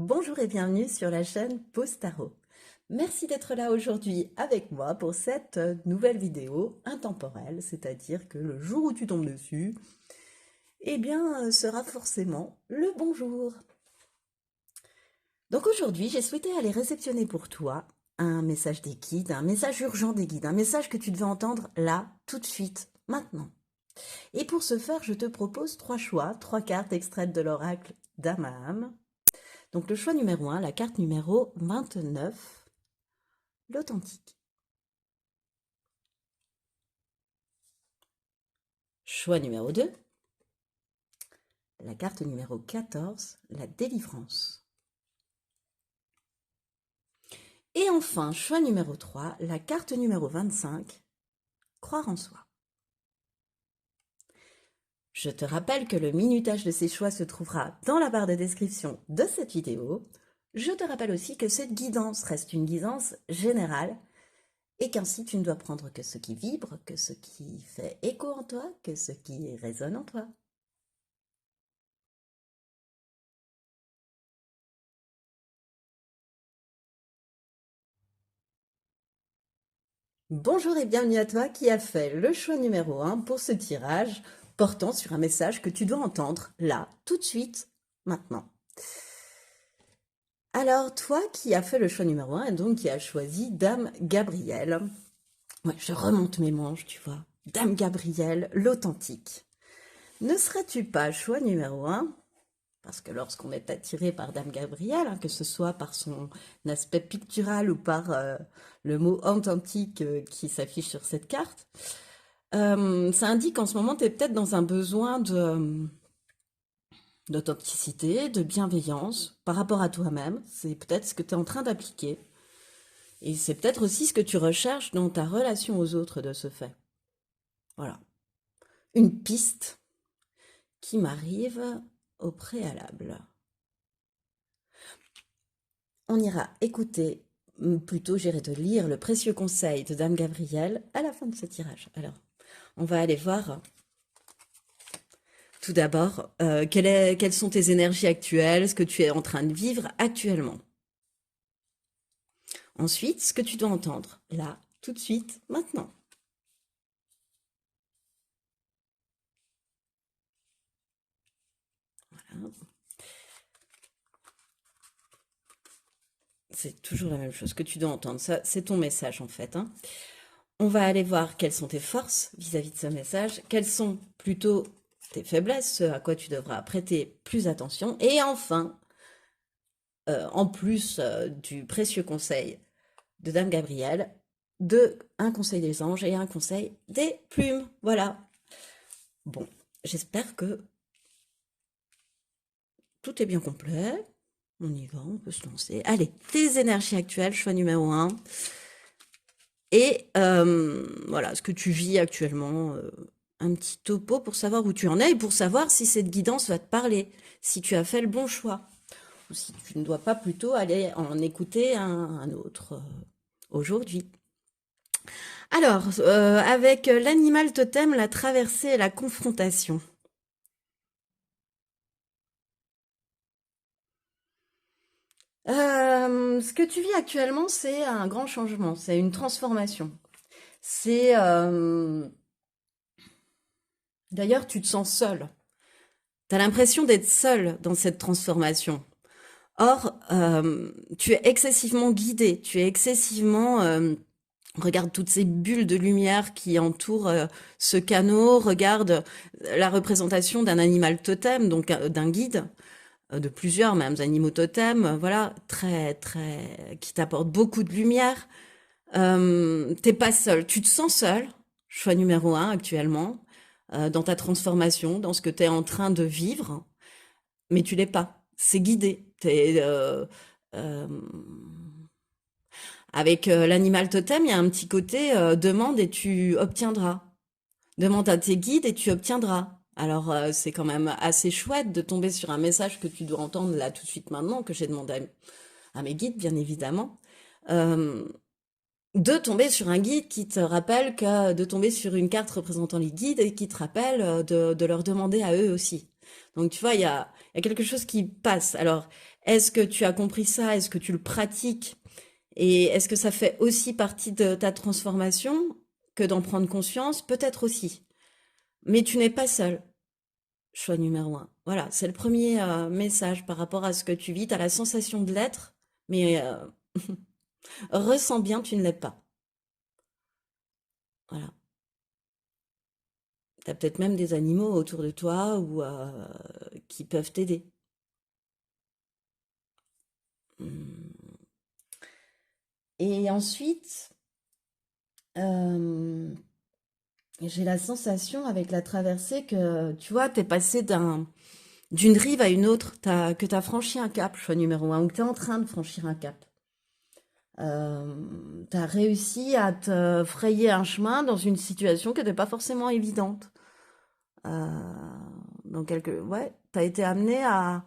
bonjour et bienvenue sur la chaîne Pause Tarot. Merci d'être là aujourd'hui avec moi pour cette nouvelle vidéo intemporelle, c'est-à-dire que le jour où tu tombes dessus, sera forcément le bonjour. Donc aujourd'hui, j'ai souhaité aller réceptionner pour toi un message des guides, un message urgent des guides, un message que tu devais entendre là, tout de suite, maintenant. Et pour ce faire, je te propose trois choix, trois cartes extraites de l'oracle d'Amaham. Donc le choix numéro 1, la carte numéro 29, l'authentique. Choix numéro 2, la carte numéro 14, la délivrance. Et enfin, choix numéro 3, la carte numéro 25, croire en soi. Je te rappelle que le minutage de ces choix se trouvera dans la barre de description de cette vidéo. Je te rappelle aussi que cette guidance reste une guidance générale et qu'ainsi tu ne dois prendre que ce qui vibre, que ce qui fait écho en toi, que ce qui résonne en toi. Bonjour et bienvenue à toi qui a fait le choix numéro 1 pour ce tirage portant sur un message que tu dois entendre là, tout de suite, maintenant. Alors toi qui as fait le choix numéro 1 et donc qui a choisi Dame Gabrielle, ouais, je remonte mes manches, tu vois, Dame Gabrielle, l'authentique. Ne serais-tu pas choix numéro 1? Parce que lorsqu'on est attiré par Dame Gabrielle, hein, que ce soit par son aspect pictural ou par le mot authentique qui s'affiche sur cette carte, ça indique qu'en ce moment, tu es peut-être dans un besoin d'authenticité, de bienveillance par rapport à toi-même. C'est peut-être ce que tu es en train d'appliquer. Et c'est peut-être aussi ce que tu recherches dans ta relation aux autres de ce fait. Voilà. Une piste qui m'arrive au préalable. On ira écouter, plutôt j'irai te lire le précieux conseil de Dame Gabrielle à la fin de ce tirage. Alors, on va aller voir tout d'abord quelles sont tes énergies actuelles, ce que tu es en train de vivre actuellement. Ensuite, ce que tu dois entendre, là, tout de suite, maintenant. Voilà. C'est toujours la même chose que tu dois entendre. Ça, c'est ton message en fait, hein. On va aller voir quelles sont tes forces vis-à-vis de ce message, quelles sont plutôt tes faiblesses, ce à quoi tu devras prêter plus attention. Et enfin, en plus du précieux conseil de Dame Gabrielle, un conseil des anges et un conseil des plumes. Voilà. Bon, j'espère que tout est bien complet. On y va, on peut se lancer. Allez, tes énergies actuelles, choix numéro 1. Et voilà, ce que tu vis actuellement, un petit topo pour savoir où tu en es et pour savoir si cette guidance va te parler, si tu as fait le bon choix, ou si tu ne dois pas plutôt aller en écouter un autre aujourd'hui. Alors, avec l'animal totem, la traversée et la confrontation. Ce que tu vis actuellement, c'est un grand changement, c'est une transformation. C'est d'ailleurs, tu te sens seul. Tu as l'impression d'être seul dans cette transformation. Or, tu es excessivement guidé, tu es excessivement... regarde toutes ces bulles de lumière qui entourent ce canot, regarde la représentation d'un animal totem, donc d'un guide, de plusieurs même animaux totems, voilà, très, très... qui t'apportent beaucoup de lumière. T'es pas seul, tu te sens seul, choix numéro 1 actuellement, dans ta transformation, dans ce que tu es en train de vivre, mais tu l'es pas. C'est guidé. Euh, avec l'animal totem, il y a un petit côté demande et tu obtiendras. Demande à tes guides et tu obtiendras. Alors c'est quand même assez chouette de tomber sur un message que tu dois entendre là tout de suite maintenant, que j'ai demandé à mes guides bien évidemment. De tomber sur un guide qui te rappelle que de tomber sur une carte représentant les guides et qui te rappelle de leur demander à eux aussi. Donc tu vois, il y a quelque chose qui passe. Alors, Est-ce que tu as compris ça? Est-ce que tu le pratiques? Et est-ce que ça fait aussi partie de ta transformation que d'en prendre conscience? Peut-être aussi. Mais tu n'es pas seul. Choix numéro un. Voilà, c'est le premier message par rapport à ce que tu vis. Tu as la sensation de l'être, mais ressens bien, tu ne l'es pas. Voilà. Tu as peut-être même des animaux autour de toi ou qui peuvent t'aider. Hmm. Et ensuite, euh, j'ai la sensation avec la traversée que, tu vois, tu es passé d'une rive à une autre, que tu as franchi un cap, choix numéro un, ou que tu es en train de franchir un cap. Tu as réussi à te frayer un chemin dans une situation qui n'était pas forcément évidente. Ouais, tu as été amené à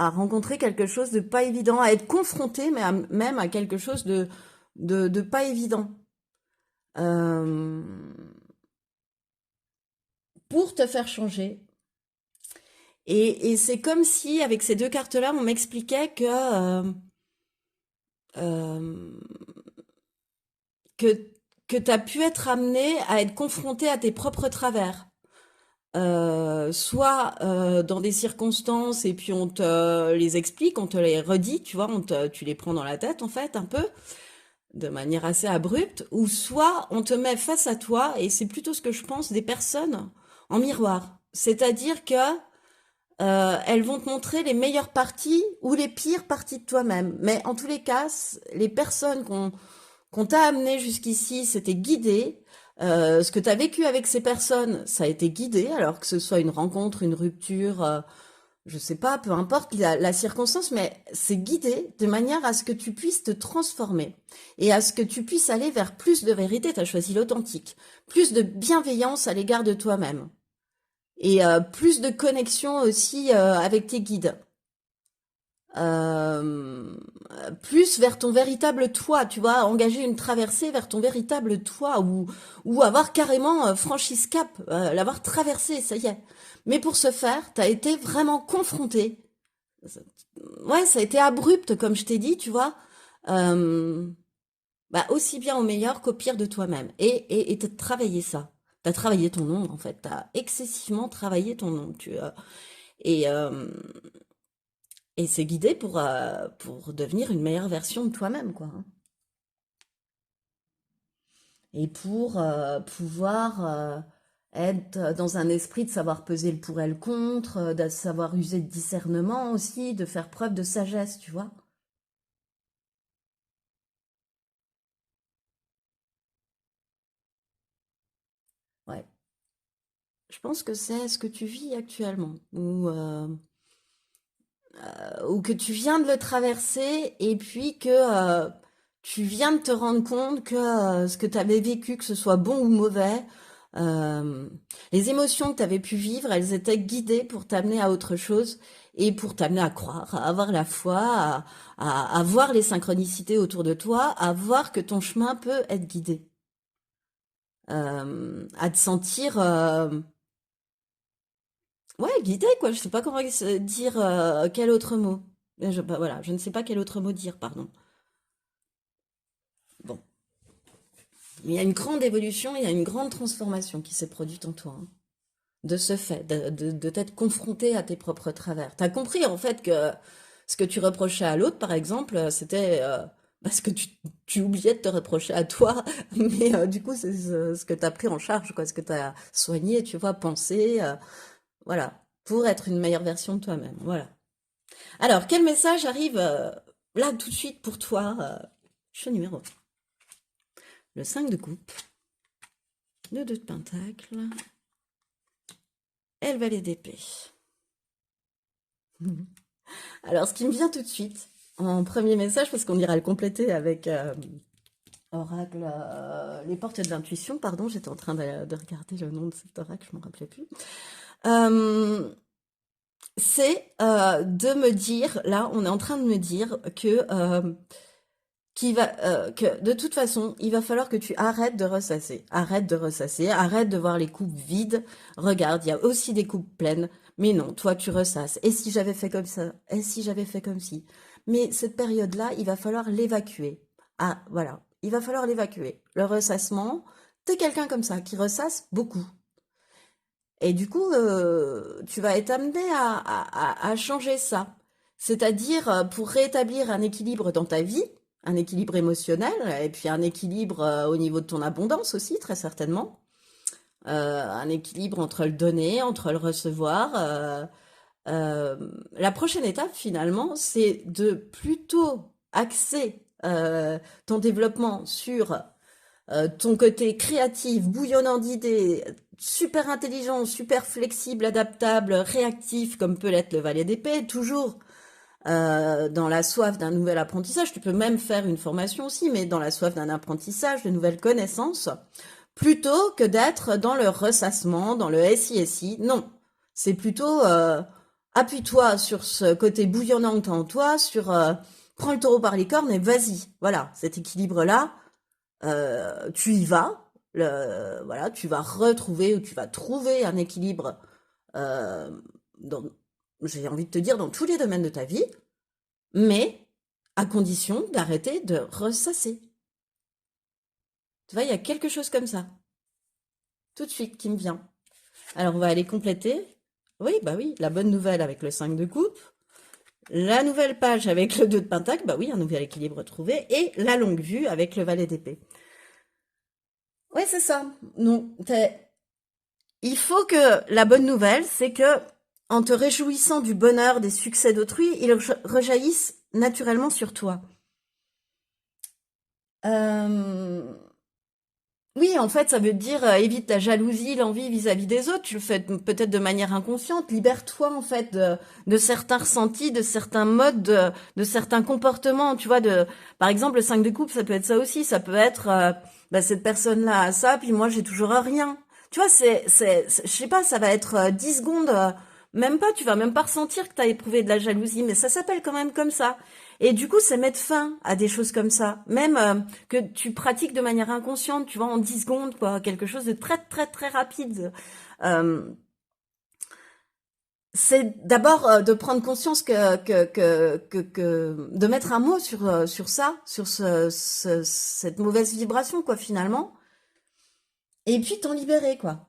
rencontrer quelque chose de pas évident, à être confronté même à quelque chose de pas évident. Euh, pour te faire changer. Et c'est comme si, avec ces deux cartes-là, on m'expliquait euh, que, que tu as pu être amené à être confronté à tes propres travers. Soit dans des circonstances et puis on te les explique, on te les redit, tu vois, tu les prends dans la tête en fait un peu, de manière assez abrupte, ou soit on te met face à toi, et c'est plutôt ce que je pense des personnes en miroir. C'est-à-dire que elles vont te montrer les meilleures parties ou les pires parties de toi-même. Mais en tous les cas, les personnes qu'on t'a amené jusqu'ici, c'était guidé. Ce que tu as vécu avec ces personnes, ça a été guidé, alors que ce soit une rencontre, une rupture, je sais pas, peu importe la circonstance, mais c'est guidé de manière à ce que tu puisses te transformer et à ce que tu puisses aller vers plus de vérité. Tu as choisi l'authentique, plus de bienveillance à l'égard de toi-même et plus de connexion aussi avec tes guides. Euh, Plus vers ton véritable toi, tu vois, engager une traversée vers ton véritable toi ou avoir carrément franchi ce cap, l'avoir traversé, ça y est. Mais pour ce faire, t'as été vraiment confronté. Ouais, ça a été abrupt, comme je t'ai dit, tu vois. Euh, Bah, aussi bien au meilleur qu'au pire de toi-même. Et t'as travaillé ça. T'as travaillé ton ombre, en fait. T'as excessivement travaillé ton ombre. Et, euh, et c'est guidé pour devenir une meilleure version de toi-même, quoi, hein. Et pour pouvoir être dans un esprit de savoir peser le pour et le contre, de savoir user de discernement aussi, de faire preuve de sagesse, tu vois. Ouais. Je pense que c'est ce que tu vis actuellement, ou que tu viens de le traverser et puis que tu viens de te rendre compte que ce que tu avais vécu, que ce soit bon ou mauvais, euh, les émotions que tu avais pu vivre, elles étaient guidées pour t'amener à autre chose et pour t'amener à croire, à avoir la foi, à voir les synchronicités autour de toi, à voir que ton chemin peut être guidé, à te sentir ouais, guidé quoi. Je sais pas comment dire quel autre mot. Bah, voilà, je ne sais pas quel autre mot dire, pardon. Bon, mais il y a une grande évolution, il y a une grande transformation qui s'est produite en toi, hein, de ce fait, de t'être confronté à tes propres travers. T'as compris en fait que ce que tu reprochais à l'autre, par exemple, c'était parce que tu oubliais de te reprocher à toi, mais du coup, c'est ce que t'as pris en charge, quoi, ce que t'as soigné, tu vois, pensé, voilà, pour être une meilleure version de toi-même. Voilà. Alors, quel message arrive là tout de suite pour toi, choix numéro 1. Le 5 de coupe, le 2 de pentacle, et le valet d'épée. Alors, ce qui me vient tout de suite, en premier message, parce qu'on ira le compléter avec oracle, les portes de l'intuition, pardon, j'étais en train de regarder le nom de cet oracle, je ne me rappelais plus. Euh, c'est de me dire, là, on est en train de me dire que que de toute façon, il va falloir que tu arrêtes de ressasser. Arrête de ressasser, arrête de voir les coupes vides. Regarde, il y a aussi des coupes pleines. Mais non, toi, tu ressasses. Et si j'avais fait comme ça? Et si j'avais fait comme ci? Mais cette période-là, il va falloir l'évacuer. Ah, voilà. Il va falloir l'évacuer. Le ressassement, t'es quelqu'un comme ça, qui ressasse beaucoup. Et du coup, tu vas être amené à changer ça. C'est-à-dire, pour rétablir un équilibre dans ta vie, un équilibre émotionnel, et puis un équilibre au niveau de ton abondance aussi, très certainement. Un équilibre entre le donner, entre le recevoir. La prochaine étape, finalement, c'est de plutôt axer ton développement sur ton côté créatif, bouillonnant d'idées, super intelligent, super flexible, adaptable, réactif, comme peut l'être le valet d'épée, toujours dans la soif d'un nouvel apprentissage. Tu peux même faire une formation aussi, mais dans la soif d'un apprentissage, de nouvelles connaissances, plutôt que d'être dans le ressassement, dans le SI. Non, c'est plutôt appuie-toi sur ce côté bouillonnant que tu as en toi, sur prends le taureau par les cornes et vas-y. Voilà, cet équilibre-là, tu y vas, voilà, tu vas retrouver ou tu vas trouver un équilibre euh, dans, j'ai envie de te dire, dans tous les domaines de ta vie, mais à condition d'arrêter de ressasser. Tu vois, il y a quelque chose comme ça, tout de suite, qui me vient. Alors, on va aller compléter. Oui, bah oui, la bonne nouvelle avec le 5 de coupe, la nouvelle page avec le 2 de pentacle, bah oui, un nouvel équilibre trouvé, et la longue vue avec le valet d'épée. Oui, c'est ça. Non, il faut que la bonne nouvelle, c'est que en te réjouissant du bonheur des succès d'autrui, ils rejaillissent naturellement sur toi. Euh, Oui, en fait, ça veut dire évite la jalousie, l'envie vis-à-vis des autres. Tu le fais peut-être de manière inconsciente. Libère-toi en fait de certains ressentis, de certains modes, de certains comportements. Tu vois, par exemple, le 5 de coupe, ça peut être ça aussi. Ça peut être bah, cette personne-là a ça, puis moi j'ai toujours rien. Tu vois, je sais pas, ça va être 10 secondes, même pas. Tu vas même pas ressentir que tu as éprouvé de la jalousie, mais ça s'appelle quand même comme ça. Et du coup, c'est mettre fin à des choses comme ça. Même que tu pratiques de manière inconsciente, tu vois, en 10 secondes, quoi, quelque chose de très, très, très rapide. Euh, c'est d'abord de prendre conscience de mettre un mot sur ça, sur cette mauvaise vibration, quoi, finalement. Et puis t'en libérer, quoi.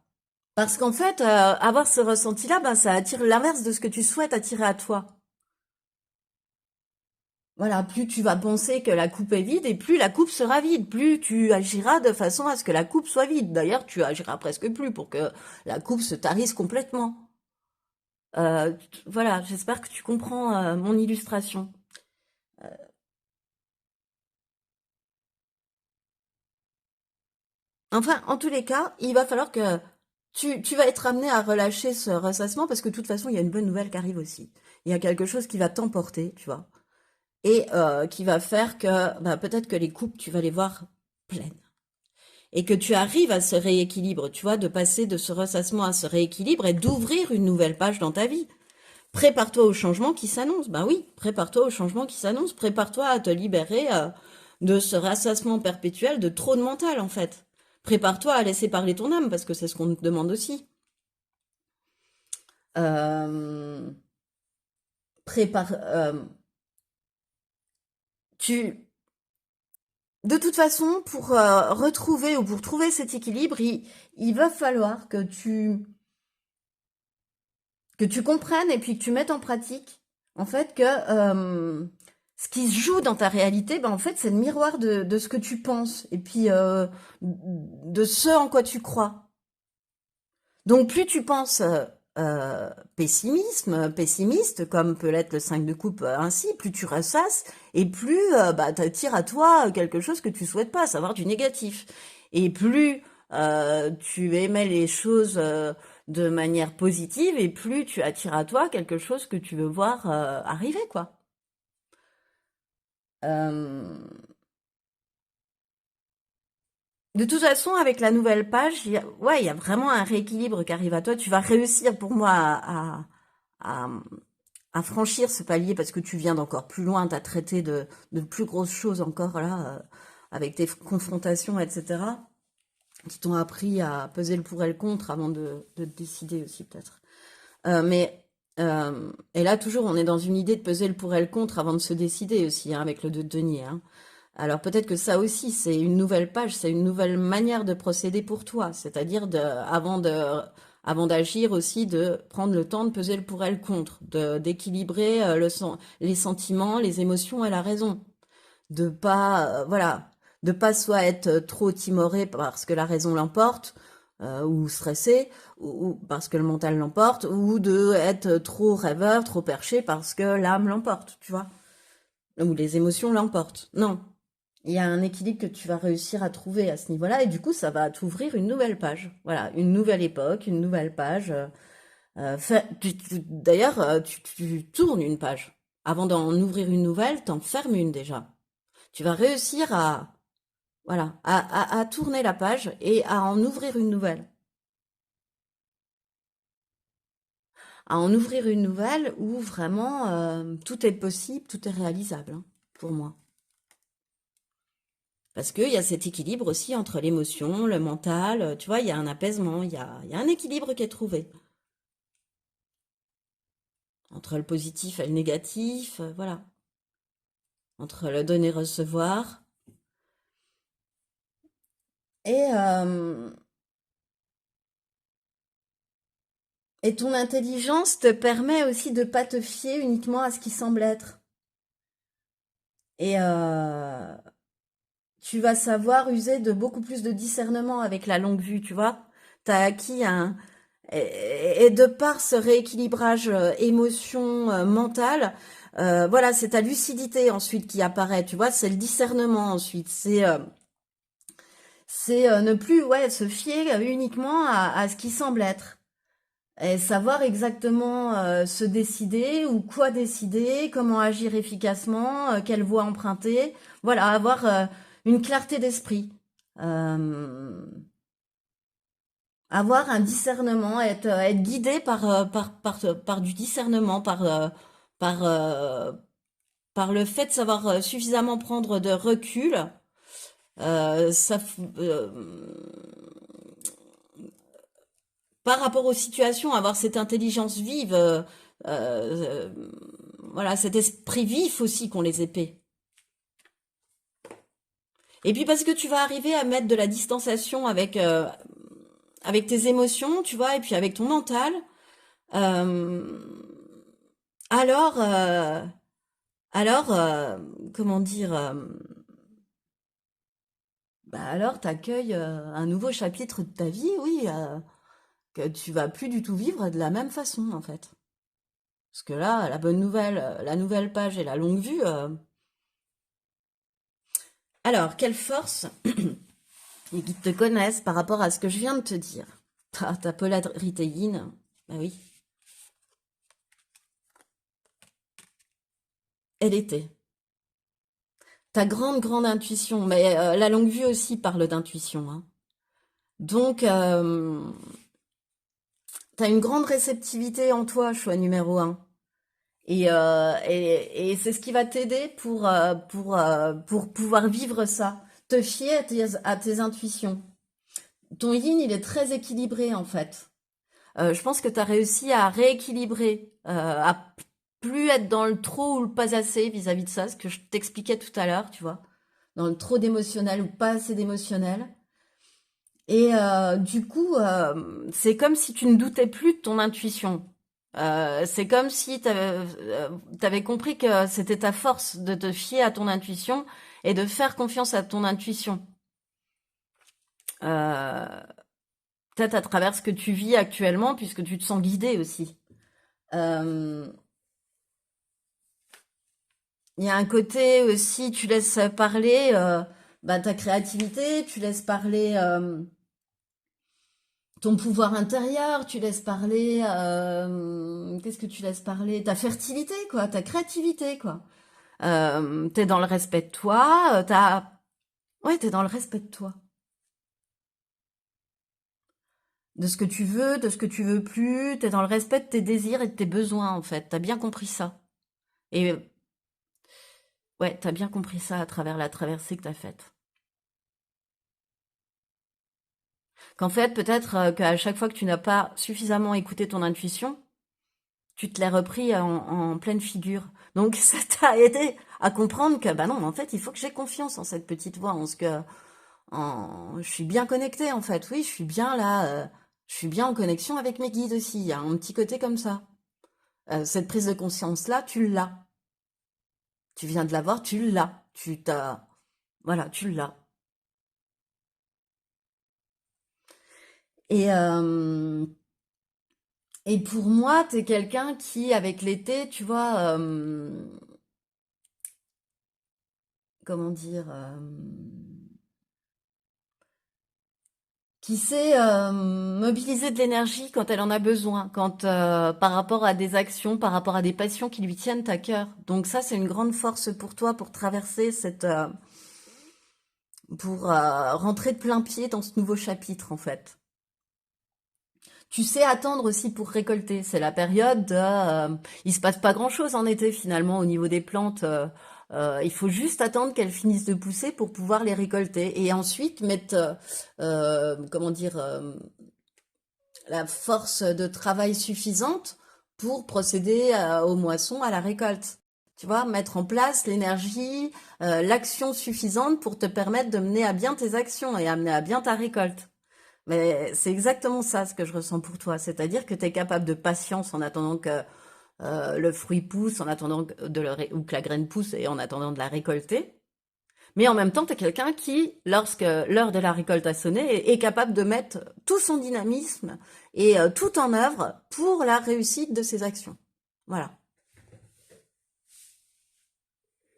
Parce qu'en fait, avoir ce ressenti-là, ben, ça attire l'inverse de ce que tu souhaites attirer à toi. Voilà, plus tu vas penser que la coupe est vide et plus la coupe sera vide, plus tu agiras de façon à ce que la coupe soit vide. D'ailleurs, tu agiras presque plus pour que la coupe se tarisse complètement. Voilà, j'espère que tu comprends mon illustration. Enfin, en tous les cas, il va falloir que tu vas être amené à relâcher ce ressassement parce que de toute façon, il y a une bonne nouvelle qui arrive aussi. Il y a quelque chose qui va t'emporter, tu vois, et qui va faire que bah, peut-être que les coupes, tu vas les voir pleines. Et que tu arrives à ce rééquilibre, tu vois, de passer de ce ressassement à ce rééquilibre et d'ouvrir une nouvelle page dans ta vie. Prépare-toi au changement qui s'annonce. Ben oui, prépare-toi au changement qui s'annonce. Prépare-toi à te libérer de ce ressassement perpétuel de trop de mental, en fait. Prépare-toi à laisser parler ton âme, parce que c'est ce qu'on te demande aussi. Euh, prépare, tu, de toute façon, pour retrouver ou pour trouver cet équilibre, il va falloir que tu comprennes et puis que tu mettes en pratique, en fait, que ce qui se joue dans ta réalité, ben, en fait, c'est le miroir de ce que tu penses et puis de ce en quoi tu crois. Donc, plus tu penses pessimiste, comme peut l'être le 5 de coupe ainsi, plus tu ressasses et plus bah, t'attires à toi quelque chose que tu souhaites pas, à savoir du négatif. Et plus tu émets les choses de manière positive et plus tu attires à toi quelque chose que tu veux voir arriver, quoi. Euh, De toute façon, avec la nouvelle page, ouais, il y a vraiment un rééquilibre qui arrive à toi. Tu vas réussir pour moi à, à franchir ce palier parce que tu viens d'encore plus loin, tu as traité de plus grosses choses encore là, avec tes confrontations, etc., qui t'ont appris à peser le pour et le contre avant de te décider aussi peut-être. Et là toujours, on est dans une idée de peser le pour et le contre avant de se décider aussi, hein, avec le 2 de denier, hein. Alors peut-être que ça aussi, c'est une nouvelle page, c'est une nouvelle manière de procéder pour toi. C'est-à-dire avant d'agir aussi, de prendre le temps de peser le pour et le contre, d'équilibrer les sentiments, les émotions et la raison. De pas, voilà, de pas soit être trop timoré parce que la raison l'emporte, ou stressé, ou parce que le mental l'emporte, ou de être trop rêveur, trop perché parce que l'âme l'emporte, tu vois, ou les émotions l'emportent. Non, il y a un équilibre que tu vas réussir à trouver à ce niveau-là, et du coup, ça va t'ouvrir une nouvelle page. Voilà, une nouvelle époque, une nouvelle page. D'ailleurs, tu tournes une page. Avant d'en ouvrir une nouvelle, t'en fermes une déjà. Tu vas réussir voilà, à tourner la page et à en ouvrir une nouvelle. À en ouvrir une nouvelle où vraiment tout est possible, tout est réalisable, hein, pour moi. Parce qu'il y a cet équilibre aussi entre l'émotion, le mental, tu vois, il y a un apaisement, il y a un équilibre qui est trouvé. Entre le positif et le négatif, voilà. Entre le donner-recevoir. Et, euh, et ton intelligence te permet aussi de pas te fier uniquement à ce qui semble être. Et tu vas savoir user de beaucoup plus de discernement avec la longue vue, tu vois. Tu as acquis un... Et de par ce rééquilibrage émotion mentale, voilà, c'est ta lucidité ensuite qui apparaît, tu vois, c'est le discernement ensuite, c'est ne plus ouais, se fier uniquement à ce qui semble être. Et savoir exactement se décider ou quoi décider, comment agir efficacement, quelle voie emprunter. Voilà, avoir une clarté d'esprit. Euh, Avoir un discernement, être guidé par du discernement, par, euh, par le fait de savoir suffisamment prendre de recul. euh, ça, f- euh, Par rapport aux situations, avoir cette intelligence vive, euh, voilà, cet esprit vif aussi qu'ont les épées. Et puis parce que tu vas arriver à mettre de la distanciation avec tes émotions, tu vois, et puis avec ton mental, euh, alors, euh, comment dire, bah alors t'accueilles un nouveau chapitre de ta vie, oui, que tu vas plus du tout vivre de la même façon en fait. Parce que là, la bonne nouvelle, la nouvelle page et la longue vue. Alors, quelle force les guides te connaissent par rapport à ce que je viens de te dire? Ta polarité yin, bah oui, elle était. Ta grande, grande intuition, mais la longue vue aussi parle d'intuition, hein. Donc, t'as une grande réceptivité en toi, choix numéro un. Et c'est ce qui va t'aider pour pouvoir vivre ça. Te fier à tes intuitions. Ton yin, il est très équilibré en fait. Je pense que tu as réussi à rééquilibrer, à plus être dans le trop ou le pas assez vis-à-vis de ça, ce que je t'expliquais tout à l'heure, tu vois, dans le trop d'émotionnel ou pas assez d'émotionnel. Et du coup, c'est comme si tu ne doutais plus de ton intuition. C'est comme si tu avais compris que c'était ta force de te fier à ton intuition et de faire confiance à ton intuition. Euh, Peut-être à travers ce que tu vis actuellement, puisque tu te sens guidé aussi. Euh, Il y a un côté aussi, tu laisses parler bah, ta créativité, tu laisses parler ton pouvoir intérieur, tu laisses parler, qu'est-ce que tu laisses parler? Ta fertilité, quoi, ta créativité, quoi. T'es dans le respect de toi, ouais, t'es dans le respect de toi. de ce que tu veux, de ce que tu veux plus. T'es dans le respect de tes désirs et de tes besoins, en fait. T'as bien compris ça. Et ouais, t'as bien compris ça à travers la traversée que t'as faite. Qu'en fait, peut-être qu'à chaque fois que tu n'as pas suffisamment écouté ton intuition, tu te l'as repris en pleine figure. Donc ça t'a aidé à comprendre que, bah non, en fait, il faut que j'ai confiance en cette petite voix, en ce que, je suis bien connectée, en fait. Oui, je suis bien là, je suis bien en connexion avec mes guides aussi. Il y a un petit côté comme ça. Cette prise de conscience-là, tu l'as. Tu viens de l'avoir, tu l'as. Voilà, tu l'as. Et, euh, et pour moi, t'es quelqu'un qui, avec l'été, tu vois, comment dire, qui sait mobiliser de l'énergie quand elle en a besoin, quand par rapport à des actions, par rapport à des passions qui lui tiennent à cœur. Donc ça, c'est une grande force pour toi pour traverser pour rentrer de plein pied dans ce nouveau chapitre en fait. Tu sais attendre aussi pour récolter. C'est la période il se passe pas grand-chose en été finalement au niveau des plantes. Il faut juste attendre qu'elles finissent de pousser pour pouvoir les récolter et ensuite mettre, comment dire, la force de travail suffisante pour procéder aux moissons, à la récolte. Tu vois, mettre en place l'énergie, l'action suffisante pour te permettre de mener à bien tes actions et amener à bien ta récolte. Mais c'est exactement ça ce que je ressens pour toi, c'est-à-dire que tu es capable de patience en attendant que le fruit pousse, en attendant ou que la graine pousse et en attendant de la récolter. Mais en même temps, tu es quelqu'un qui, lorsque l'heure de la récolte a sonné, est capable de mettre tout son dynamisme et tout en œuvre pour la réussite de ses actions. Voilà.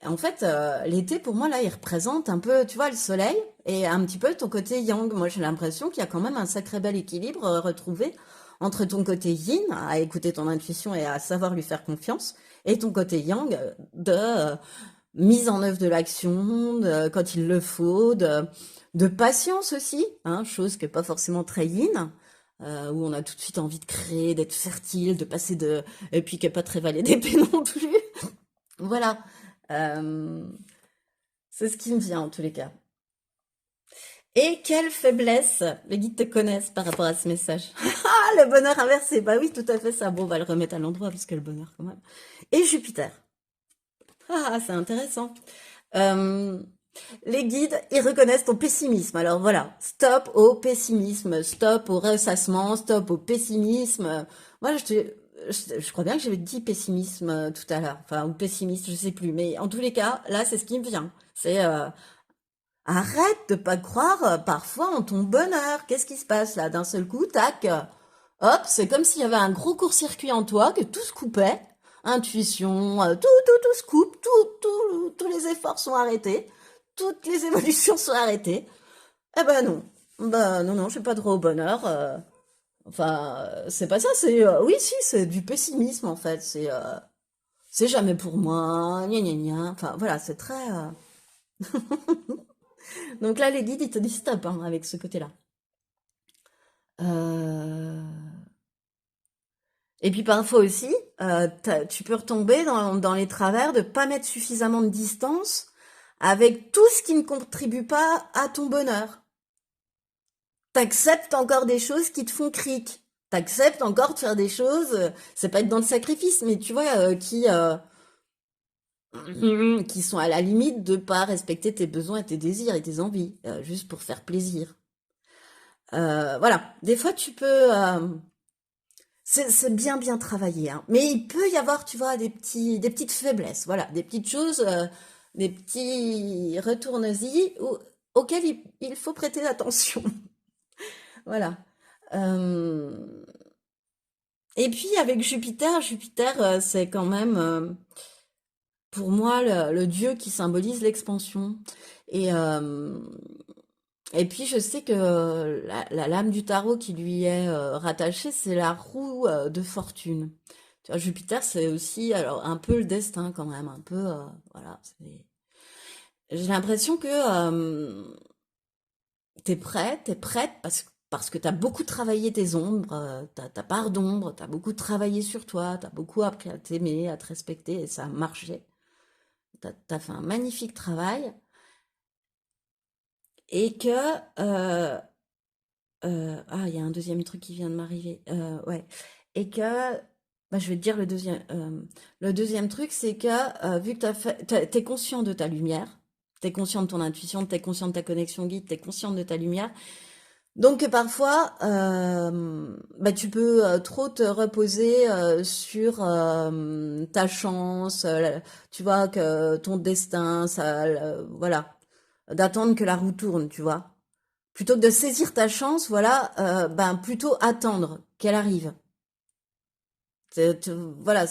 En fait, l'été, pour moi, là, il représente un peu, tu vois, le soleil et un petit peu ton côté yang. Moi, j'ai l'impression qu'il y a quand même un sacré bel équilibre retrouvé entre ton côté yin, à écouter ton intuition et à savoir lui faire confiance, et ton côté yang de mise en œuvre de l'action, quand il le faut, de patience aussi, hein, chose qui n'est pas forcément très yin, où on a tout de suite envie de créer, d'être fertile, de passer de... Et puis qui n'est pas très valet d'épée non plus. Voilà. Euh, c'est ce qui me vient en tous les cas. Et quelle faiblesse les guides te connaissent par rapport à ce message. Ah, le bonheur inversé. Bah oui, tout à fait ça. Bon, on va le remettre à l'endroit parce que le bonheur quand même. Et Jupiter. Ah, c'est intéressant. Euh, les guides, ils reconnaissent ton pessimisme. Alors voilà, stop au pessimisme, stop au ressassement, stop au pessimisme. Moi, je crois bien que j'avais dit pessimisme tout à l'heure, enfin, ou pessimiste, je sais plus. Mais en tous les cas, là, c'est ce qui me vient. C'est arrête de pas croire parfois en ton bonheur. Qu'est-ce qui se passe là? D'un seul coup, tac, hop, c'est comme s'il y avait un gros court-circuit en toi, que tout se coupait. Intuition, tout se coupe, tous les efforts sont arrêtés, toutes les évolutions sont arrêtées. Eh ben non, ben non, non, j'ai pas droit au bonheur. Enfin, c'est pas ça, c'est oui, si, c'est du pessimisme en fait. C'est jamais pour moi, gna gna gna. Enfin voilà, c'est très. Donc là, les guides, ils te disent stop hein, avec ce côté-là. Euh, Et puis parfois aussi, tu peux retomber dans les travers de pas mettre suffisamment de distance avec tout ce qui ne contribue pas à ton bonheur. T'acceptes encore des choses qui te font cric. T'acceptes encore de faire des choses, c'est pas être dans le sacrifice, mais tu vois, qui sont à la limite de pas respecter tes besoins et tes désirs et tes envies, juste pour faire plaisir. Voilà, des fois tu peux c'est bien bien travaillé, hein. Mais il peut y avoir, tu vois, des petites faiblesses, voilà, des petites choses, des petits retourne-y auxquels il faut prêter attention. Voilà. Euh, et puis avec Jupiter, c'est quand même pour moi le dieu qui symbolise l'expansion. Et, euh, et puis je sais que la lame du tarot qui lui est rattachée, c'est la roue de fortune. Tu vois, Jupiter, c'est aussi alors un peu le destin quand même, un peu voilà. J'ai l'impression que t'es prêt, t'es prête parce que tu as beaucoup travaillé tes ombres, ta part d'ombre, tu as beaucoup travaillé sur toi, tu as beaucoup appris à t'aimer, à te respecter, et ça a marché. Tu as fait un magnifique travail, et que... ah, il y a un deuxième truc qui vient de m'arriver. Ouais. Et que... Bah, je vais te dire le deuxième. Le deuxième truc, c'est que vu que t'es conscient de ta lumière, t'es conscient de ton intuition, t'es conscient de ta connexion guide, t'es conscient de ta lumière, donc parfois, bah, tu peux trop te reposer sur ta chance, tu vois, que ton destin, ça, voilà, d'attendre que la roue tourne, tu vois. Plutôt que de saisir ta chance, voilà, ben plutôt attendre qu'elle arrive. Voilà,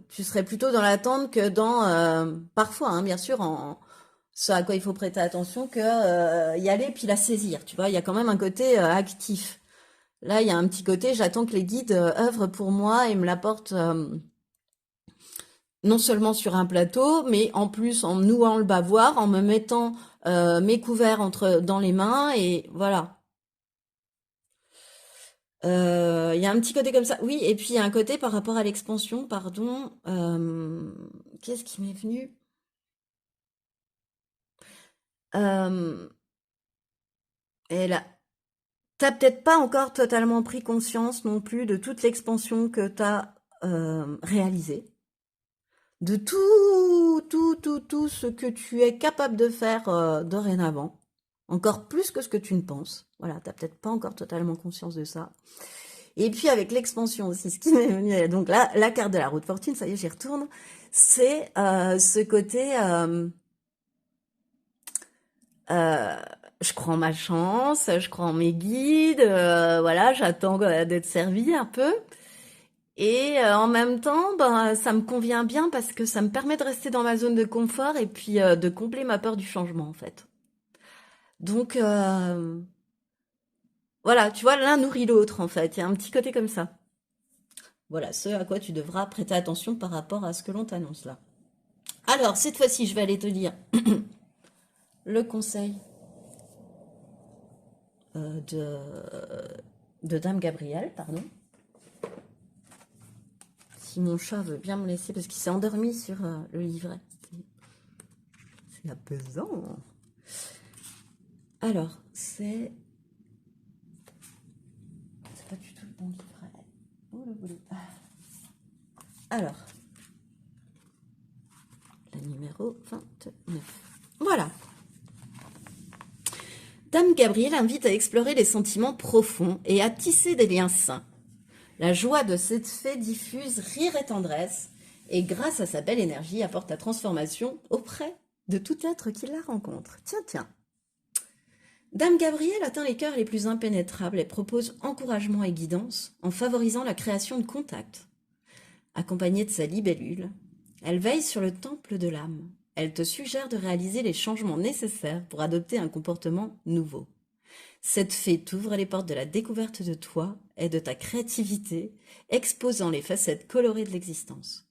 tu serais plutôt dans l'attente que dans, parfois, hein, bien sûr, ce à quoi il faut prêter attention, que y aller puis la saisir. Tu vois, il y a quand même un côté actif. Là, il y a un petit côté, j'attends que les guides œuvrent pour moi et me l'apportent non seulement sur un plateau, mais en plus en nouant le bavoir, en me mettant mes couverts dans les mains et voilà. Il y a un petit côté comme ça. Oui, et puis il y a un côté par rapport à l'expansion, pardon. Qu'est-ce qui m'est venu? Euh, et là, t'as peut-être pas encore totalement pris conscience non plus de toute l'expansion que t'as réalisée, de tout ce que tu es capable de faire dorénavant, encore plus que ce que tu ne penses. Voilà, t'as peut-être pas encore totalement conscience de ça. Et puis avec l'expansion aussi, ce qui m'est venu, donc là, la carte de la roue de fortune, ça y est, j'y retourne, c'est ce côté, euh, je crois en ma chance, je crois en mes guides, voilà, j'attends d'être servie un peu. Et en même temps, ben, ça me convient bien parce que ça me permet de rester dans ma zone de confort et puis de combler ma peur du changement, en fait. Donc, voilà, tu vois, l'un nourrit l'autre, en fait. Il y a un petit côté comme ça. Voilà, ce à quoi tu devras prêter attention par rapport à ce que l'on t'annonce là. Alors, cette fois-ci, je vais aller te dire le conseil euh, de, de Dame Gabrielle, pardon. Si mon chat veut bien me laisser, parce qu'il s'est endormi sur le livret. C'est apaisant. Alors, c'est pas du tout le bon livret. Oh, le boulot. Alors, la numéro 29. Voilà. Dame Gabrielle invite à explorer les sentiments profonds et à tisser des liens sains. La joie de cette fée diffuse rire et tendresse, et grâce à sa belle énergie apporte la transformation auprès de tout être qui la rencontre. Tiens, tiens. Dame Gabrielle atteint les cœurs les plus impénétrables et propose encouragement et guidance en favorisant la création de contacts. Accompagnée de sa libellule, elle veille sur le temple de l'âme. Elle te suggère de réaliser les changements nécessaires pour adopter un comportement nouveau. Cette fée t'ouvre les portes de la découverte de toi et de ta créativité, exposant les facettes colorées de l'existence.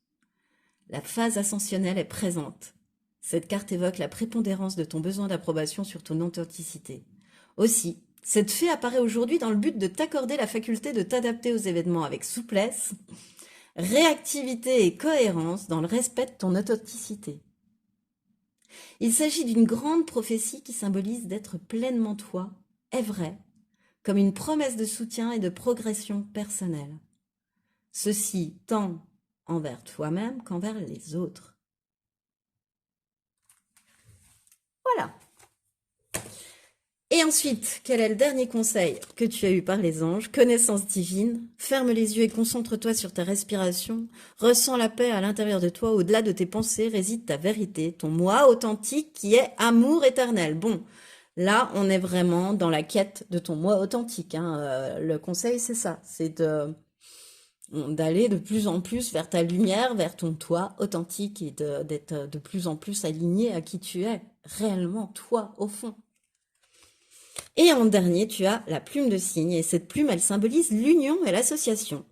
La phase ascensionnelle est présente. Cette carte évoque la prépondérance de ton besoin d'approbation sur ton authenticité. Aussi, cette fée apparaît aujourd'hui dans le but de t'accorder la faculté de t'adapter aux événements avec souplesse, réactivité et cohérence dans le respect de ton authenticité. Il s'agit d'une grande prophétie qui symbolise d'être pleinement toi, est vrai, comme une promesse de soutien et de progression personnelle. Ceci tant envers toi-même qu'envers les autres. Voilà. Et ensuite, quel est le dernier conseil que tu as eu par les anges? Connaissance divine. Ferme les yeux et concentre-toi sur ta respiration. Ressens la paix à l'intérieur de toi. Au-delà de tes pensées réside ta vérité, ton moi authentique qui est amour éternel. Bon, là, on est vraiment dans la quête de ton moi authentique, hein. Le conseil, c'est ça. C'est d'aller de plus en plus vers ta lumière, vers ton toi authentique et d'être de plus en plus aligné à qui tu es, réellement, toi, au fond. Et en dernier, tu as la plume de cygne, et cette plume, elle symbolise l'union et l'association.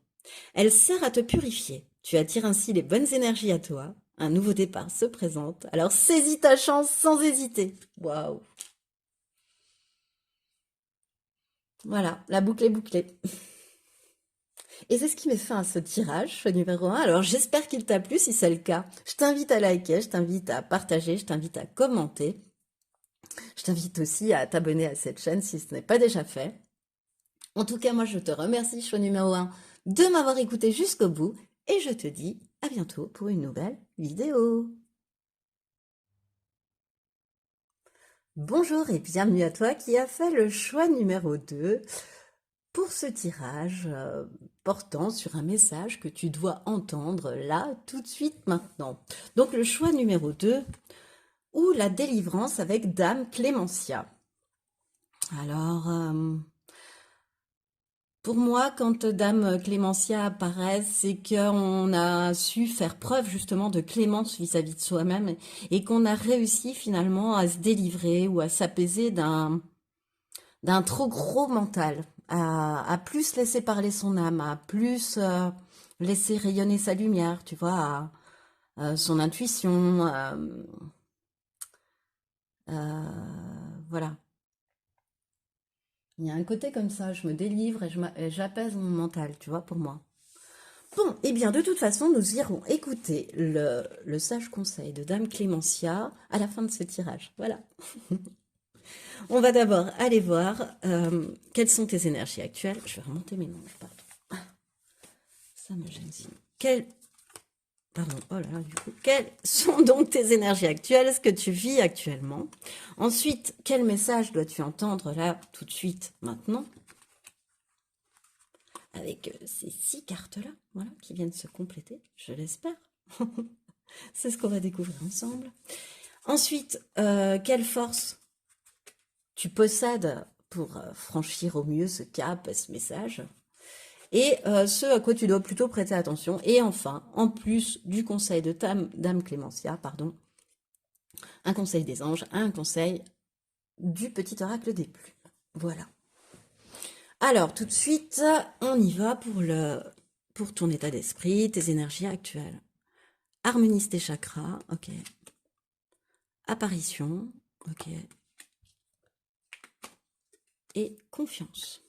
Elle sert à te purifier. Tu attires ainsi les bonnes énergies à toi. Un nouveau départ se présente. Alors saisis ta chance sans hésiter. Waouh! Voilà, la boucle est bouclée. Et c'est ce qui met fin à ce tirage numéro un. Alors j'espère qu'il t'a plu. Si c'est le cas, je t'invite à liker, je t'invite à partager, je t'invite à commenter. Je t'invite aussi à t'abonner à cette chaîne si ce n'est pas déjà fait. En tout cas, moi je te remercie, choix numéro un, de m'avoir écouté jusqu'au bout. Et je te dis à bientôt pour une nouvelle vidéo. Bonjour et bienvenue à toi qui a fait le choix numéro 2 pour ce tirage portant sur un message que tu dois entendre là, tout de suite, maintenant. Donc le choix numéro 2 ou la délivrance avec Dame Clémentia. Alors, pour moi, quand Dame Clémentia apparaît, c'est qu'on a su faire preuve justement de clémence vis-à-vis de soi-même et qu'on a réussi finalement à se délivrer ou à s'apaiser d'un trop gros mental, à plus laisser parler son âme, à plus laisser rayonner sa lumière, tu vois, son intuition, voilà. Il y a un côté comme ça, je me délivre et j'apaise mon mental, tu vois, pour moi. Bon, eh bien, de toute façon, nous irons écouter le sage conseil de Dame Clémentia à la fin de ce tirage. Voilà. On va d'abord aller voir quelles sont tes énergies actuelles. Je vais remonter mes manches, pardon. Ça me gêne si. Pardon, oh là là, du coup. Quelles sont donc tes énergies actuelles, ce que tu vis actuellement? Ensuite, quel message dois-tu entendre là, tout de suite, maintenant? Avec ces 6 cartes-là, voilà, qui viennent se compléter, je l'espère. C'est ce qu'on va découvrir ensemble. Ensuite, quelle force tu possèdes pour franchir au mieux ce cap, ce message? Et ce à quoi tu dois plutôt prêter attention. Et enfin, en plus du conseil de Dame Clémentia, pardon, un conseil des anges, un conseil du petit oracle des plumes. Voilà. Alors, tout de suite, on y va pour ton état d'esprit, tes énergies actuelles. Harmonise tes chakras, ok. Apparition, ok. Et confiance.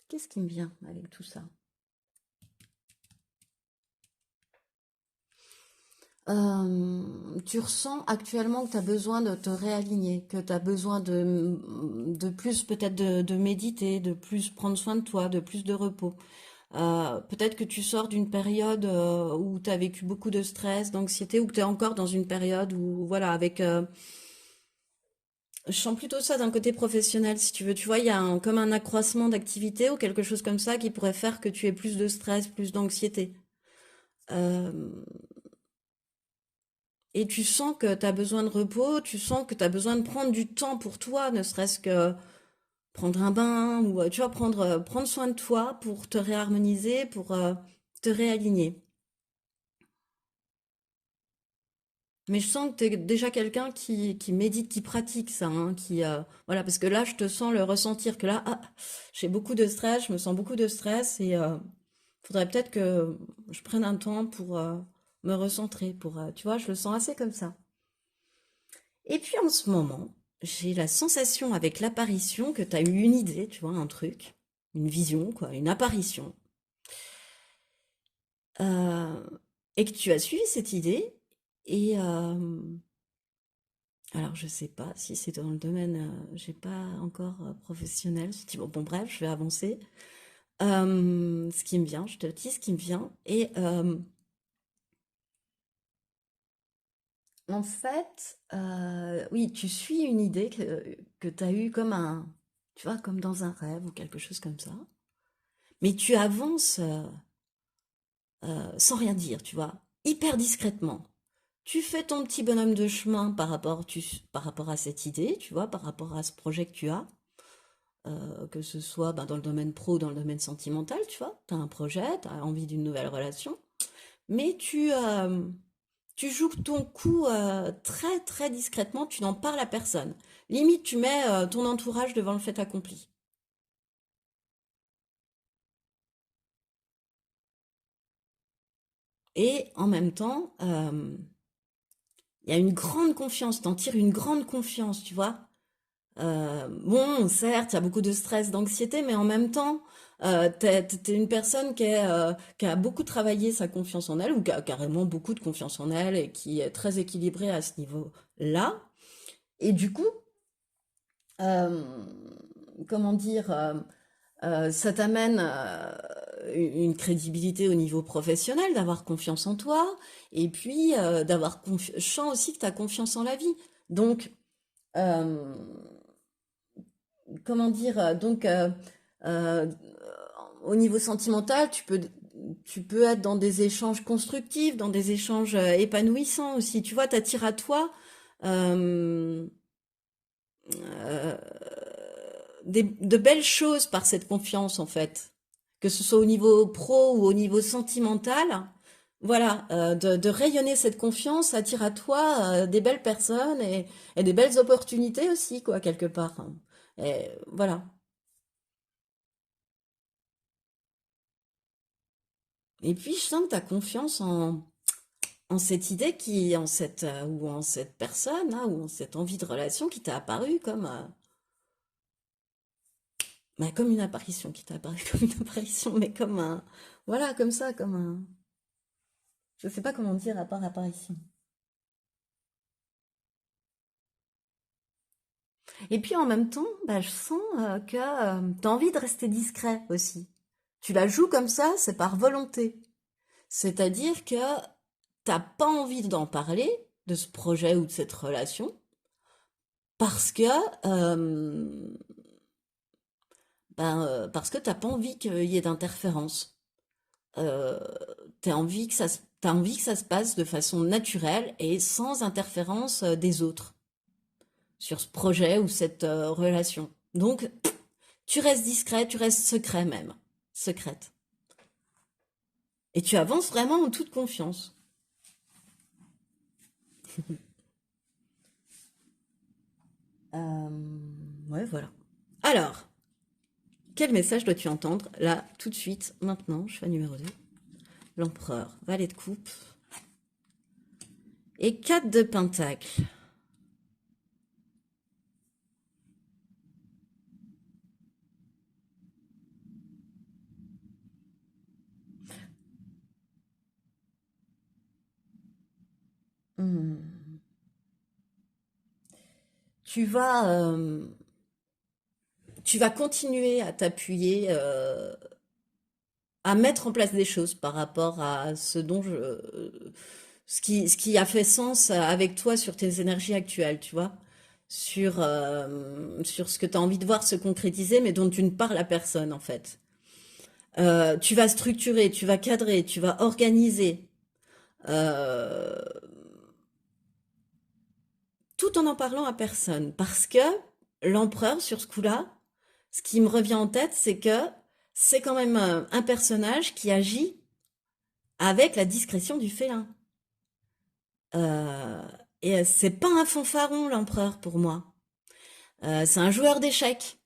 Qu'est-ce qui me vient avec tout ça? Tu ressens actuellement que tu as besoin de te réaligner, que tu as besoin de plus peut-être de méditer, de plus prendre soin de toi, de plus de repos. Peut-être que tu sors d'une période où tu as vécu beaucoup de stress, d'anxiété, ou que tu es encore dans une période où, voilà, avec... je sens plutôt ça d'un côté professionnel, si tu veux. Tu vois, il y a comme un accroissement d'activité ou quelque chose comme ça qui pourrait faire que tu aies plus de stress, plus d'anxiété. Euh, Et tu sens que tu as besoin de repos, tu sens que tu as besoin de prendre du temps pour toi, ne serait-ce que prendre un bain ou tu vois prendre soin de toi pour te réharmoniser, pour te réaligner. Mais je sens que tu es déjà quelqu'un qui médite, qui pratique ça, hein, qui voilà parce que là je te sens le ressentir que là j'ai beaucoup de stress, je me sens beaucoup de stress et faudrait peut-être que je prenne un temps pour me recentrer pour tu vois, je le sens assez comme ça. Et puis en ce moment, j'ai la sensation avec l'apparition que tu as eu une idée, tu vois, un truc, une vision, quoi, une apparition, euh, et que tu as suivi cette idée. Et alors, je sais pas si c'est dans le domaine, j'ai pas encore professionnel. Je dis, bon, bref, je vais avancer. Ce qui me vient, je te dis ce qui me vient. Et en fait, oui, tu suis une idée que tu as eue comme tu vois, comme dans un rêve ou quelque chose comme ça. Mais tu avances sans rien dire, tu vois, hyper discrètement. Tu fais ton petit bonhomme de chemin par rapport à cette idée, tu vois, par rapport à ce projet que tu as, que ce soit ben, dans le domaine pro ou dans le domaine sentimental, tu vois. Tu as un projet, tu as envie d'une nouvelle relation, mais tu joues ton coup très très discrètement, tu n'en parles à personne. Limite, tu mets ton entourage devant le fait accompli. Et en même temps, Il y a une grande confiance, t'en tires une grande confiance, tu vois. Bon, certes, il y a beaucoup de stress, d'anxiété, mais en même temps, t'es une personne qui a beaucoup travaillé sa confiance en elle, ou qui a carrément beaucoup de confiance en elle, et qui est très équilibrée à ce niveau-là. Et du coup, euh, comment dire, ça t'amène une crédibilité au niveau professionnel, d'avoir confiance en toi, et puis je sens aussi que tu as confiance en la vie. Donc, euh, comment dire, euh, au niveau sentimental, tu peux être dans des échanges constructifs, dans des échanges épanouissants aussi. Tu vois, t'attires à toi euh, euh, de belles choses par cette confiance, en fait. Que ce soit au niveau pro ou au niveau sentimental. Voilà, de rayonner cette confiance attire à toi des belles personnes et des belles opportunités aussi, quoi, quelque part. Et voilà. Et puis, je sens que tu as confiance en cette idée ou en cette personne, hein, ou en cette envie de relation qui t'a apparu bah, comme une apparition, qui t'a apparu comme une apparition, mais comme un, voilà, comme ça, comme un, je sais pas comment dire à part apparition. Et puis en même temps, bah, je sens que tu as envie de rester discret aussi. Tu la joues comme ça, c'est par volonté. C'est-à-dire que t'as pas envie d'en parler, de ce projet ou de cette relation, parce que parce que t'as pas envie qu'il y ait d'interférence. Euh, t'as envie que ça se passe de façon naturelle et sans interférence des autres sur ce projet ou cette relation. Donc, tu restes discret, tu restes secret même, secrète. Et tu avances vraiment en toute confiance. Ouais, voilà. Alors, quel message dois-tu entendre là, tout de suite, maintenant, choix numéro 2. L'empereur, valet de coupe et 4 de pentacle. Hmm. Tu vas, euh, tu vas continuer à t'appuyer, à mettre en place des choses par rapport à ce qui a fait sens avec toi sur tes énergies actuelles, tu vois, sur ce que tu as envie de voir se concrétiser, mais dont tu ne parles à personne en fait. Tu vas structurer, tu vas cadrer, tu vas organiser, euh, tout en n'en parlant à personne. Parce que l'empereur, sur ce coup-là, ce qui me revient en tête, c'est que c'est quand même un personnage qui agit avec la discrétion du félin. Euh, et c'est pas un fanfaron, l'empereur, pour moi. C'est un joueur d'échecs.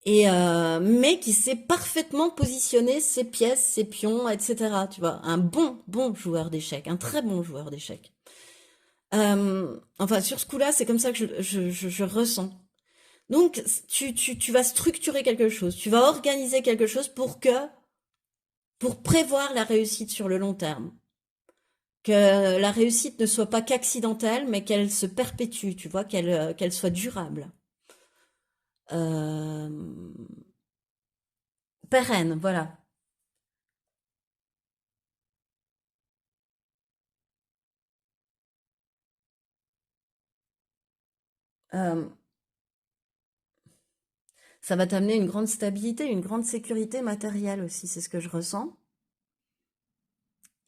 Mais qui sait parfaitement positionner ses pièces, ses pions, etc. Tu vois, un bon joueur d'échecs, un très bon joueur d'échecs. Enfin, sur ce coup-là, c'est comme ça que je ressens. Donc, tu vas structurer quelque chose, tu vas organiser quelque chose pour prévoir la réussite sur le long terme. Que la réussite ne soit pas qu'accidentelle, mais qu'elle se perpétue, tu vois, qu'elle soit durable. Euh, Pérenne, voilà. Euh, Ça va t'amener une grande stabilité, une grande sécurité matérielle aussi, c'est ce que je ressens.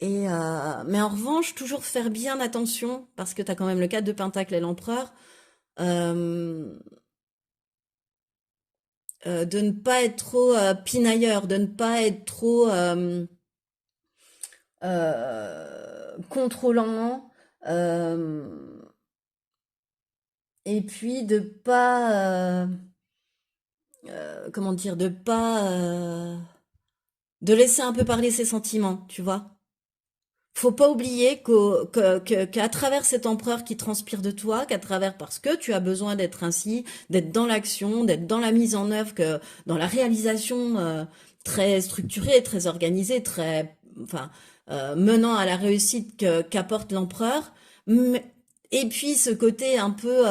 Mais en revanche, toujours faire bien attention, parce que tu as quand même le 4 de Pentacle et l'Empereur, euh, de ne pas être trop pinailleur, de ne pas être trop contrôlant, euh, et puis de pas, comment dire, de laisser un peu parler ses sentiments, tu vois. Faut pas oublier qu'à travers cet empereur qui transpire de toi, qu'à travers parce que tu as besoin d'être ainsi, d'être dans l'action, d'être dans la mise en œuvre, que dans la réalisation très structurée, très organisée, très, enfin, menant à la réussite qu'apporte l'empereur. Et puis ce côté un peu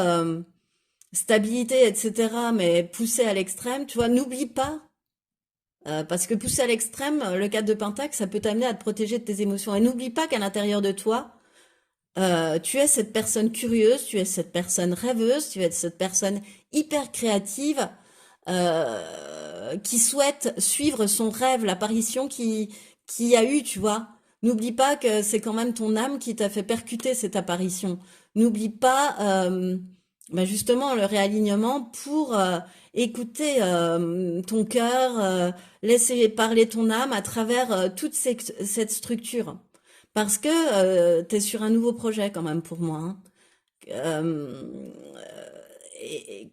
stabilité, etc., mais poussé à l'extrême, tu vois, n'oublie pas parce que pousser à l'extrême, le 4 de Pentacle, ça peut t'amener à te protéger de tes émotions. Et n'oublie pas qu'à l'intérieur de toi, tu es cette personne curieuse, tu es cette personne rêveuse, tu es cette personne hyper créative qui souhaite suivre son rêve, l'apparition qui a eu, tu vois. N'oublie pas que c'est quand même ton âme qui t'a fait percuter cette apparition. N'oublie pas bah justement le réalignement pour écouter ton cœur, laisser parler ton âme à travers toute cette structure. Parce que tu es sur un nouveau projet quand même pour moi, hein. Euh,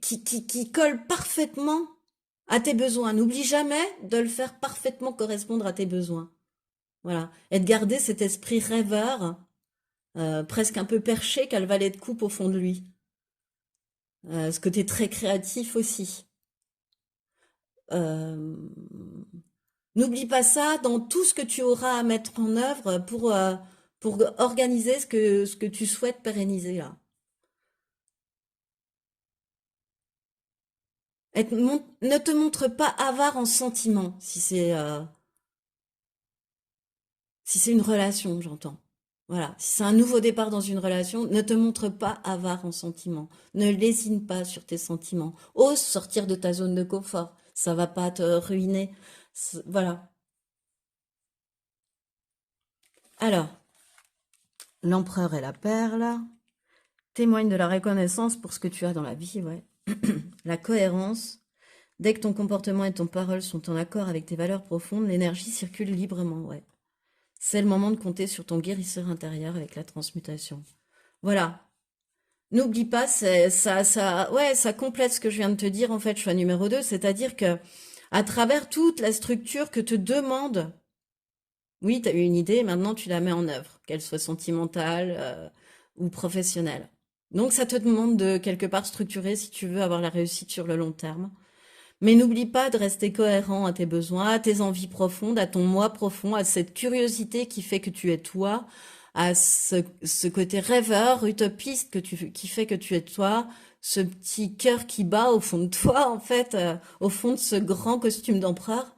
qui colle parfaitement à tes besoins. N'oublie jamais de le faire parfaitement correspondre à tes besoins. Voilà. Et de garder cet esprit rêveur, presque un peu perché qu'a le valet de coupe au fond de lui. Ce côté très créatif aussi. Euh, N'oublie pas ça dans tout ce que tu auras à mettre en œuvre pour organiser ce que tu souhaites pérenniser là. Ne te montre pas avare en sentiment si c'est une relation, j'entends. Voilà, si c'est un nouveau départ dans une relation, ne te montre pas avare en sentiment. Ne lésine pas sur tes sentiments. Ose sortir de ta zone de confort. Ça va pas te ruiner. Voilà. Alors, l'empereur et la perle témoignent de la reconnaissance pour ce que tu as dans la vie, ouais. La cohérence. Dès que ton comportement et ton parole sont en accord avec tes valeurs profondes, l'énergie circule librement, ouais. C'est le moment de compter sur ton guérisseur intérieur avec la transmutation. Voilà. N'oublie pas, ouais, ça complète ce que je viens de te dire, en fait, choix numéro 2, c'est-à-dire que, à travers toute la structure que te demande, oui, tu as eu une idée, maintenant tu la mets en œuvre, qu'elle soit sentimentale, ou professionnelle. Donc, ça te demande de quelque part structurer si tu veux avoir la réussite sur le long terme. Mais n'oublie pas de rester cohérent à tes besoins, à tes envies profondes, à ton moi profond, à cette curiosité qui fait que tu es toi, à ce côté rêveur, utopiste qui fait que tu es toi, ce petit cœur qui bat au fond de toi, en fait, au fond de ce grand costume d'empereur,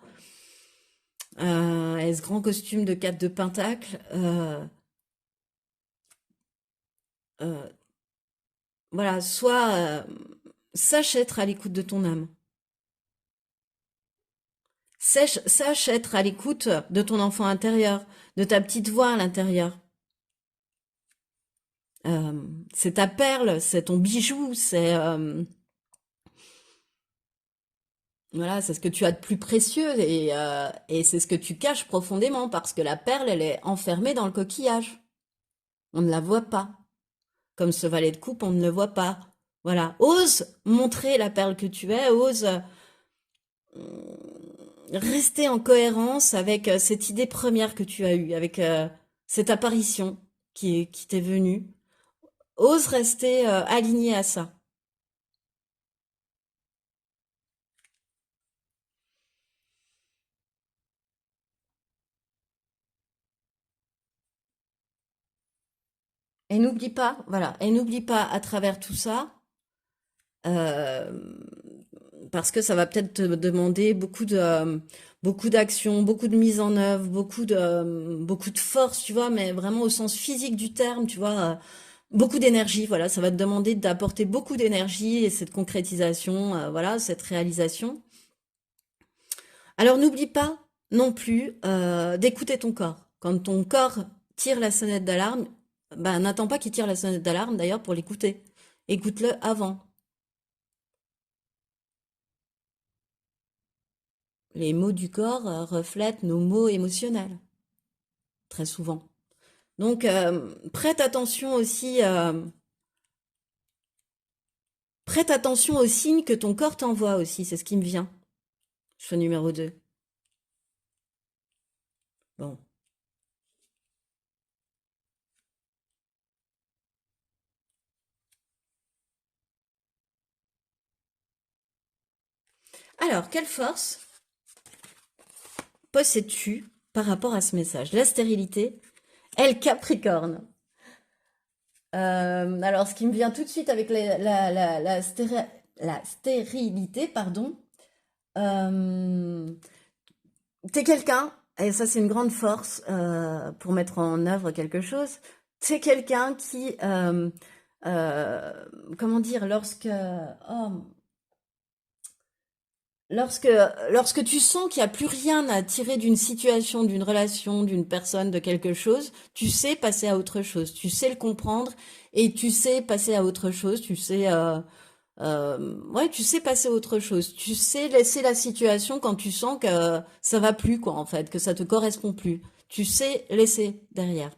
et ce grand costume de 4 de pentacle. Euh, voilà, sache être à l'écoute de ton âme. Sache être à l'écoute de ton enfant intérieur, de ta petite voix à l'intérieur. Euh, c'est ta perle, c'est ton bijou, c'est voilà, c'est ce que tu as de plus précieux et c'est ce que tu caches profondément parce que la perle, elle est enfermée dans le coquillage. On ne la voit pas. Comme ce valet de coupe, on ne le voit pas. Voilà, ose montrer la perle que tu es, ose rester en cohérence avec cette idée première que tu as eue, avec cette apparition qui t'est venue. Ose rester aligné à ça. Et n'oublie pas, voilà, et n'oublie pas à travers tout ça, euh, parce que ça va peut-être te demander beaucoup d'actions, beaucoup de mise en œuvre, beaucoup de force, tu vois, mais vraiment au sens physique du terme, tu vois, beaucoup d'énergie, voilà, ça va te demander d'apporter beaucoup d'énergie et cette concrétisation, voilà, cette réalisation. Alors n'oublie pas non plus d'écouter ton corps. Quand ton corps tire la sonnette d'alarme, ben n'attends pas qu'il tire la sonnette d'alarme d'ailleurs pour l'écouter. Écoute-le avant. Les mots du corps reflètent nos mots émotionnels, très souvent. Donc prête attention aux signes que ton corps t'envoie aussi, c'est ce qui me vient. Choix numéro 2. Bon. Alors, quelle force possèdes-tu par rapport à ce message? La stérilité et le Capricorne. Alors, ce qui me vient tout de suite avec la stérilité, pardon, euh, t'es quelqu'un, et ça c'est une grande force pour mettre en œuvre quelque chose, t'es quelqu'un qui, euh, comment dire, oh, lorsque, lorsque tu sens qu'il n'y a plus rien à tirer d'une situation, d'une relation, d'une personne, de quelque chose, tu sais passer à autre chose, tu sais le comprendre et tu sais passer à autre chose, ouais, tu sais passer à autre chose, tu sais laisser la situation quand tu sens que ça va plus, quoi, en fait, que ça te correspond plus. Tu sais laisser derrière.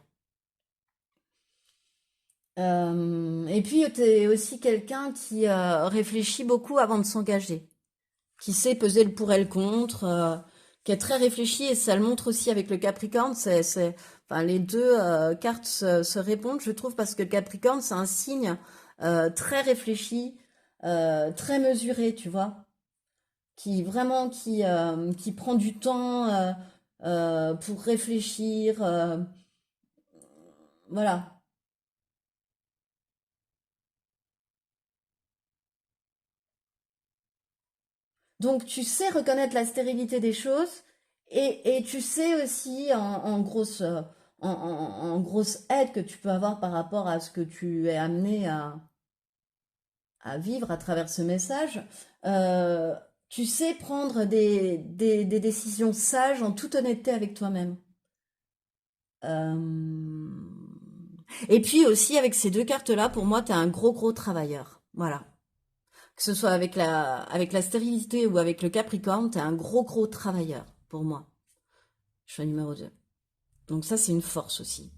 Et puis, tu es aussi quelqu'un qui réfléchit beaucoup avant de s'engager, qui sait peser le pour et le contre, qui est très réfléchi et ça le montre aussi avec le Capricorne. Enfin, les deux cartes se répondent, je trouve, parce que le Capricorne, c'est un signe très réfléchi, très mesuré, tu vois, qui vraiment qui prend du temps pour réfléchir, voilà. Donc tu sais reconnaître la stérilité des choses et tu sais aussi en grosse en grosse aide que tu peux avoir par rapport à ce que tu es amené à vivre à travers ce message. euh, Tu sais prendre des décisions sages en toute honnêteté avec toi-même. Euh, Et puis aussi avec ces deux cartes-là, pour moi, tu es un gros travailleur. Voilà. Que ce soit avec la stérilité ou avec le Capricorne, tu es un gros travailleur pour moi. Choix numéro 2. Donc ça, c'est une force aussi.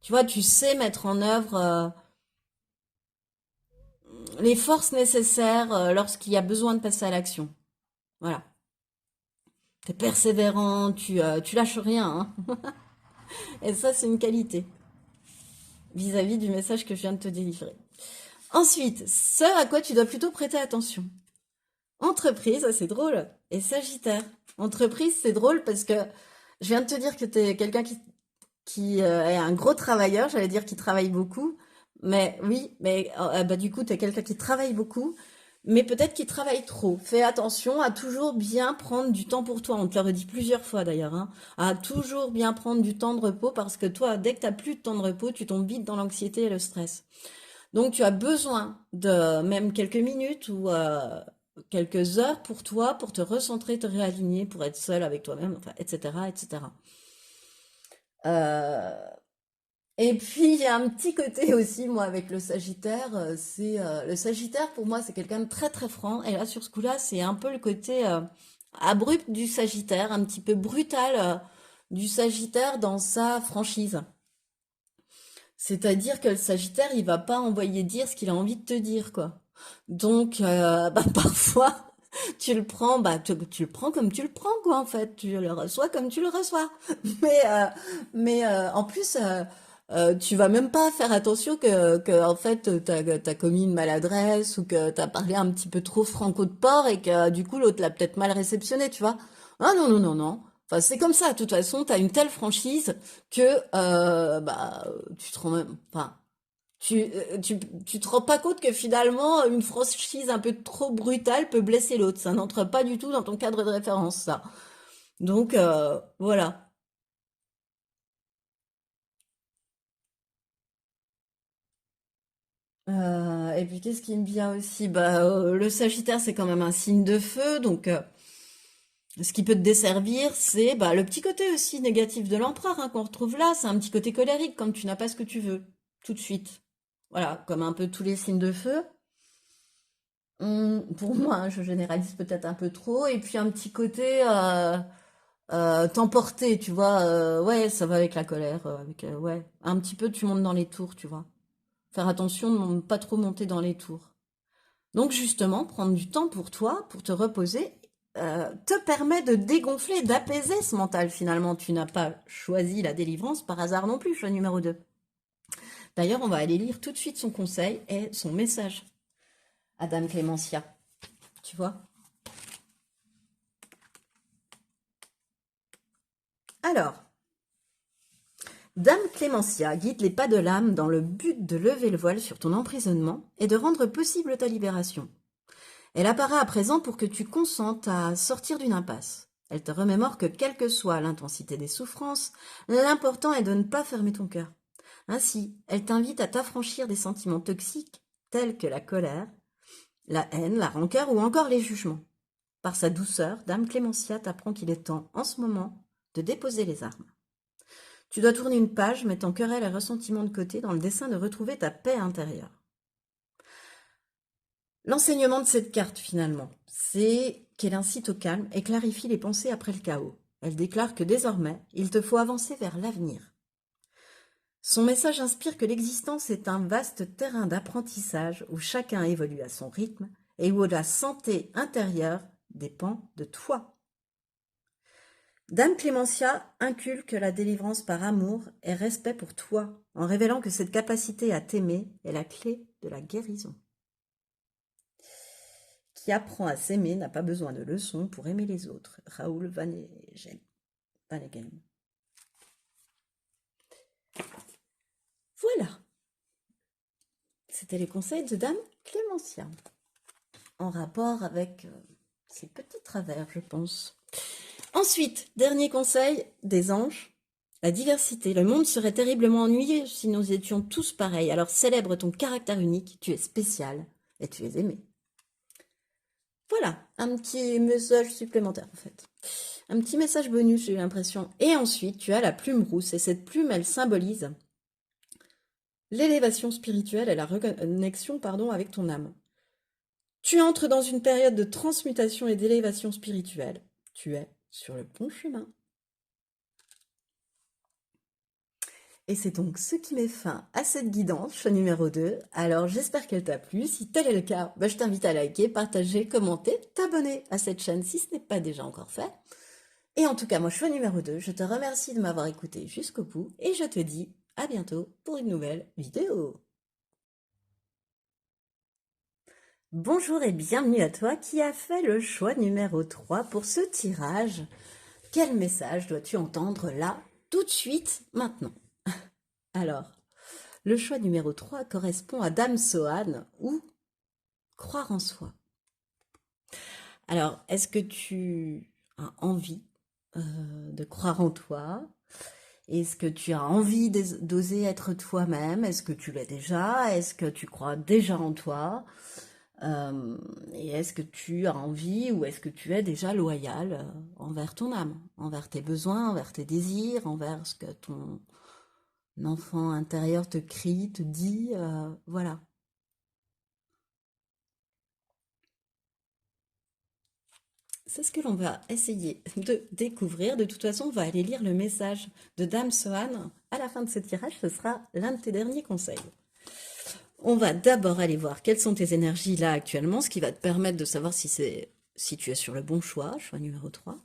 Tu vois, tu sais mettre en œuvre les forces nécessaires lorsqu'il y a besoin de passer à l'action. Voilà. T'es persévérant, tu lâches rien, hein. Et ça, c'est une qualité vis-à-vis du message que je viens de te délivrer. Ensuite, ce à quoi tu dois plutôt prêter attention. Entreprise, c'est drôle. Et Sagittaire. Entreprise, c'est drôle parce que je viens de te dire que tu es quelqu'un qui est un gros travailleur, j'allais dire qui travaille beaucoup. Mais oui, mais bah, du coup, tu es quelqu'un qui travaille beaucoup, mais peut-être qui travaille trop. Fais attention à toujours bien prendre du temps pour toi. On te l'a redit plusieurs fois d'ailleurs, hein, à toujours bien prendre du temps de repos parce que toi, dès que tu n'as plus de temps de repos, tu tombes vite dans l'anxiété et le stress. Donc, tu as besoin de même quelques minutes ou quelques heures pour toi, pour te recentrer, te réaligner, pour être seul avec toi-même, enfin, etc., etc. Euh, et puis, il y a un petit côté aussi, moi, avec le Sagittaire, c'est le Sagittaire, pour moi, c'est quelqu'un de très franc. Et là, sur ce coup-là, c'est un peu le côté abrupt du Sagittaire, un petit peu brutal du Sagittaire dans sa franchise. C'est-à-dire que le Sagittaire, il va pas envoyer dire ce qu'il a envie de te dire, quoi. Donc, bah, parfois, tu le prends, bah, tu le prends comme tu le prends, quoi, en fait. Tu le reçois comme tu le reçois. Mais, euh, mais en plus, tu vas même pas faire attention que en fait, t'as commis une maladresse ou que t'as parlé un petit peu trop franco de port et que du coup, l'autre l'a peut-être mal réceptionné, tu vois. Ah non. Enfin, c'est comme ça. De toute façon, t'as une telle franchise que, bah, tu te rends même, enfin, tu te rends pas compte que finalement, une franchise un peu trop brutale peut blesser l'autre. Ça n'entre pas du tout dans ton cadre de référence, ça. Donc, voilà. Et puis, qu'est-ce qui me vient aussi? Bah, le Sagittaire, c'est quand même un signe de feu, donc ce qui peut te desservir, c'est bah, le petit côté aussi négatif de l'empereur hein, qu'on retrouve là. C'est un petit côté colérique quand tu n'as pas ce que tu veux, tout de suite. Voilà, comme un peu tous les signes de feu. Pour moi, hein, je généralise peut-être un peu trop. Et puis un petit côté t'emporter, tu vois. Ouais, ça va avec la colère. Ouais, un petit peu, tu montes dans les tours, tu vois. Faire attention de ne pas trop monter dans les tours. Donc justement, prendre du temps pour toi, pour te reposer, te permet de dégonfler, d'apaiser ce mental finalement. Tu n'as pas choisi la délivrance par hasard non plus, choix numéro 2. D'ailleurs, on va aller lire tout de suite son conseil et son message à Dame Clémentia. Tu vois? Alors, Dame Clémentia guide les pas de l'âme dans le but de lever le voile sur ton emprisonnement et de rendre possible ta libération. Elle apparaît à présent pour que tu consentes à sortir d'une impasse. Elle te remémore que quelle que soit l'intensité des souffrances, l'important est de ne pas fermer ton cœur. Ainsi, elle t'invite à t'affranchir des sentiments toxiques tels que la colère, la haine, la rancœur ou encore les jugements. Par sa douceur, Dame Clémentia t'apprend qu'il est temps, en ce moment, de déposer les armes. Tu dois tourner une page, mettant querelle et ressentiment de côté dans le dessein de retrouver ta paix intérieure. L'enseignement de cette carte, finalement, c'est qu'elle incite au calme et clarifie les pensées après le chaos. Elle déclare que désormais, il te faut avancer vers l'avenir. Son message inspire que l'existence est un vaste terrain d'apprentissage où chacun évolue à son rythme et où la santé intérieure dépend de toi. Dame Clémentia inculque la délivrance par amour et respect pour toi, en révélant que cette capacité à t'aimer est la clé de la guérison. Qui apprend à s'aimer n'a pas besoin de leçons pour aimer les autres. Raoul Vaneigem. Voilà. C'était les conseils de Dame Clémentia, en rapport avec ses petits travers, je pense. Ensuite, dernier conseil des anges, la diversité. Le monde serait terriblement ennuyé si nous étions tous pareils. Alors célèbre ton caractère unique, tu es spécial et tu es aimé. Voilà, un petit message supplémentaire en fait. Un petit message bonus, j'ai l'impression. Et ensuite, tu as la plume rousse. Et cette plume, elle symbolise l'élévation spirituelle et la reconnexion, avec ton âme. Tu entres dans une période de transmutation et d'élévation spirituelle. Tu es sur le bon chemin. Et c'est donc ce qui met fin à cette guidance, choix numéro 2. Alors j'espère qu'elle t'a plu. Si tel est le cas, je t'invite à liker, partager, commenter, t'abonner à cette chaîne si ce n'est pas déjà encore fait. Et en tout cas, moi, choix numéro 2, je te remercie de m'avoir écouté jusqu'au bout et je te dis à bientôt pour une nouvelle vidéo. Bonjour et bienvenue à toi qui as fait le choix numéro 3 pour ce tirage. Quel message dois-tu entendre là, tout de suite, maintenant? Alors, le choix numéro 3 correspond à Dame Sohan ou croire en soi. Alors, est-ce que tu as envie de croire en toi? Est-ce que tu as envie d'oser être toi-même? Est-ce que tu l'es déjà? Est-ce que tu crois déjà en toi? Et est-ce que tu as envie ou est-ce que tu es déjà loyal envers ton âme, envers tes besoins, envers tes désirs, envers ce que ton enfant intérieur te crie, te dit, voilà. C'est ce que l'on va essayer de découvrir. De toute façon, on va aller lire le message de Dame Sohan. À la fin de ce tirage, ce sera l'un de tes derniers conseils. On va d'abord aller voir quelles sont tes énergies là actuellement, ce qui va te permettre de savoir si tu es sur le bon choix numéro 3.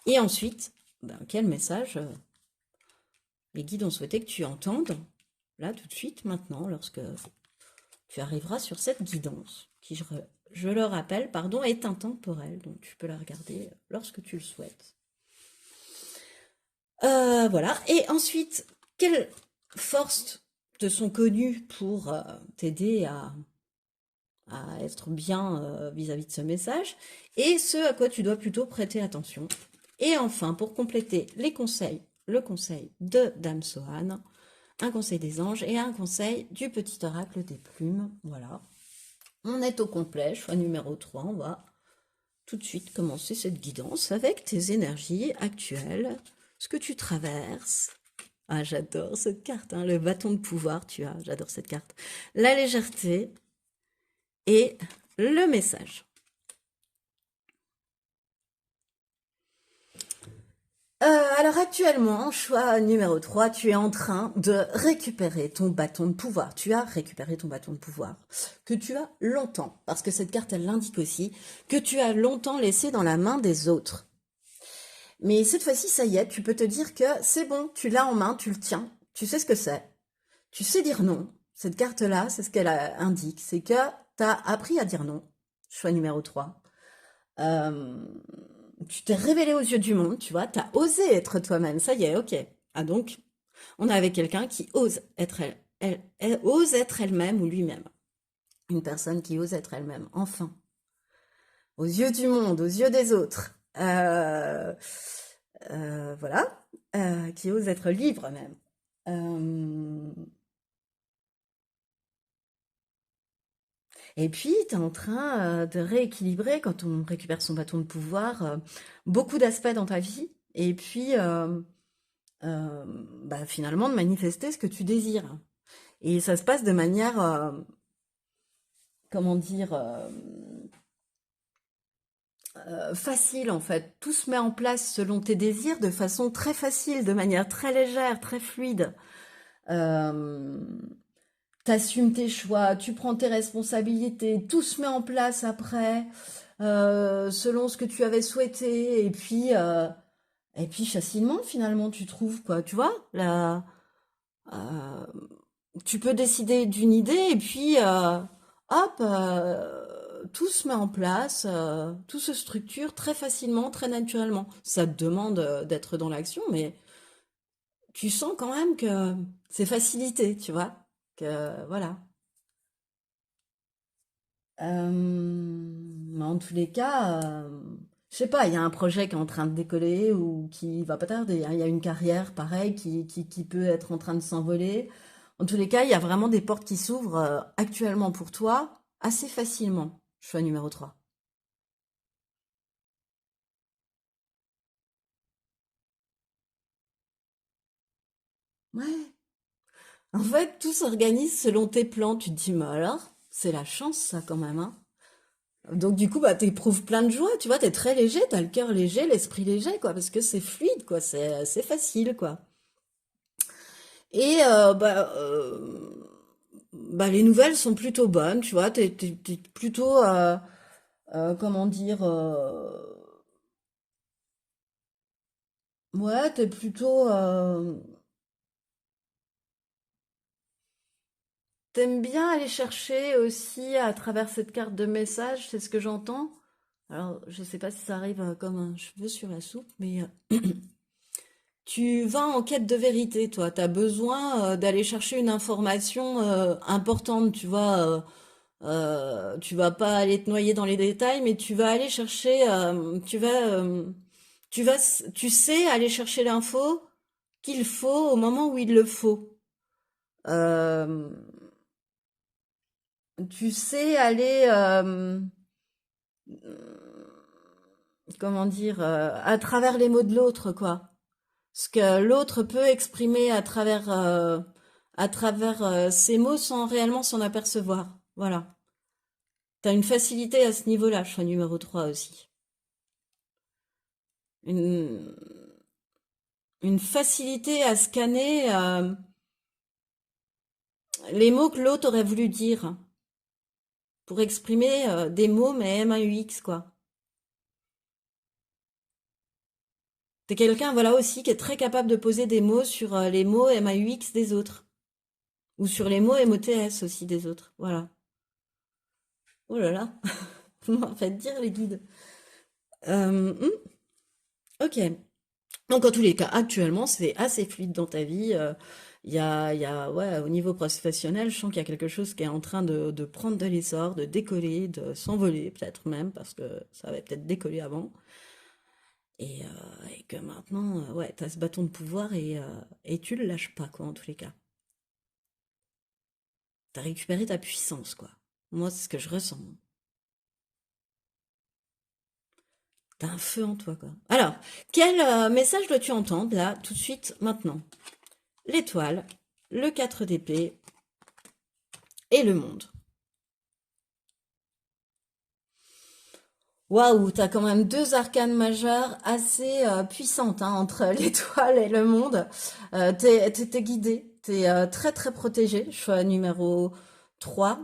Et ensuite, quel message les guides ont souhaité que tu entendes, là, tout de suite, maintenant, lorsque tu arriveras sur cette guidance, qui, je le rappelle, est intemporelle, donc tu peux la regarder lorsque tu le souhaites. Voilà, et ensuite, quelles forces te sont connues pour t'aider à être bien vis-à-vis de ce message, et ce à quoi tu dois plutôt prêter attention. Et enfin, pour compléter les conseils, le conseil de Dame Sohan, un conseil des anges et un conseil du petit oracle des plumes. Voilà. On est au complet, choix numéro 3. On va tout de suite commencer cette guidance avec tes énergies actuelles, ce que tu traverses. Ah, j'adore cette carte, hein, le bâton de pouvoir, j'adore cette carte. La légèreté et le message. Alors actuellement, choix numéro 3, tu es en train de récupérer ton bâton de pouvoir. Tu as récupéré ton bâton de pouvoir que tu as longtemps, parce que cette carte, elle l'indique aussi, que tu as longtemps laissé dans la main des autres. Mais cette fois-ci, ça y est, tu peux te dire que c'est bon, tu l'as en main, tu le tiens, tu sais ce que c'est. Tu sais dire non. Cette carte-là, c'est ce qu'elle indique, c'est que tu as appris à dire non. Choix numéro 3. tu t'es révélé aux yeux du monde, tu vois, t'as osé être toi-même, ça y est, ok. Ah donc, on est avec quelqu'un qui ose être elle ose être elle-même ou lui-même. Une personne qui ose être elle-même, enfin, aux yeux du monde, aux yeux des autres. Voilà, qui ose être libre même. Euh, et puis, tu es en train de rééquilibrer, quand on récupère son bâton de pouvoir, beaucoup d'aspects dans ta vie. Et puis, euh, bah, finalement, de manifester ce que tu désires. Et ça se passe de manière, comment dire, facile en fait. Tout se met en place selon tes désirs de façon très facile, de manière très légère, très fluide. Euh, T'assumes tes choix, tu prends tes responsabilités, tout se met en place après, selon ce que tu avais souhaité, et puis facilement finalement tu trouves quoi, tu vois, euh, tu peux décider d'une idée et puis hop, tout se met en place, tout se structure très facilement, très naturellement. Ça te demande d'être dans l'action, mais tu sens quand même que c'est facilité, tu vois, que voilà. Mais en tous les cas, je sais pas, il y a un projet qui est en train de décoller ou qui va pas tarder, hein. Il y a une carrière, pareil, qui peut être en train de s'envoler. En tous les cas, il y a vraiment des portes qui s'ouvrent actuellement pour toi assez facilement. Choix numéro 3. Ouais. En fait, tout s'organise selon tes plans. Tu te dis, mais alors, c'est la chance, ça, quand même, hein. Donc, du coup, bah, t'éprouves plein de joie, tu vois, t'es très léger, t'as le cœur léger, l'esprit léger, quoi, parce que c'est fluide, quoi, c'est facile, quoi. Et bah, les nouvelles sont plutôt bonnes, tu vois, t'es plutôt, comment dire, ouais, t'es plutôt, t'aimes bien aller chercher aussi à travers cette carte de message, c'est ce que j'entends. Alors, je sais pas si ça arrive comme un cheveu sur la soupe, mais tu vas en quête de vérité, toi. Tu as besoin d'aller chercher une information importante, tu vois. Tu vas pas aller te noyer dans les détails, mais tu vas aller chercher, tu sais aller chercher l'info qu'il faut au moment où il le faut. Euh, Tu sais aller, comment dire, à travers les mots de l'autre, quoi. Ce que l'autre peut exprimer à travers ses mots sans réellement s'en apercevoir. Voilà. T'as une facilité à ce niveau-là, choix numéro 3 aussi. Une, une facilité à scanner les mots que l'autre aurait voulu dire pour exprimer des mots, mais M-A-U-X, quoi. T'es quelqu'un, voilà, aussi, qui est très capable de poser des mots sur les mots M-A-U-X des autres. Ou sur les mots M-O-T-S aussi des autres. Voilà. Oh là là. Vous m'en faites dire, les guides. Ok. Donc, en tous les cas, actuellement, c'est assez fluide dans ta vie. Ouais, au niveau professionnel, je sens qu'il y a quelque chose qui est en train de prendre de l'essor, de décoller, de s'envoler, peut-être même, parce que ça avait peut-être décollé avant. Et que maintenant, ouais, t'as ce bâton de pouvoir et tu le lâches pas, quoi, en tous les cas. T'as récupéré ta puissance, quoi. Moi, c'est ce que je ressens. T'as un feu en toi, quoi. Alors, quel message dois-tu entendre, là, tout de suite, maintenant? L'étoile, le 4 d'épée et le monde. Waouh, t'as quand même deux arcanes majeures assez puissantes hein, entre l'étoile et le monde. T'es guidé, t'es très très protégé. Choix numéro 3.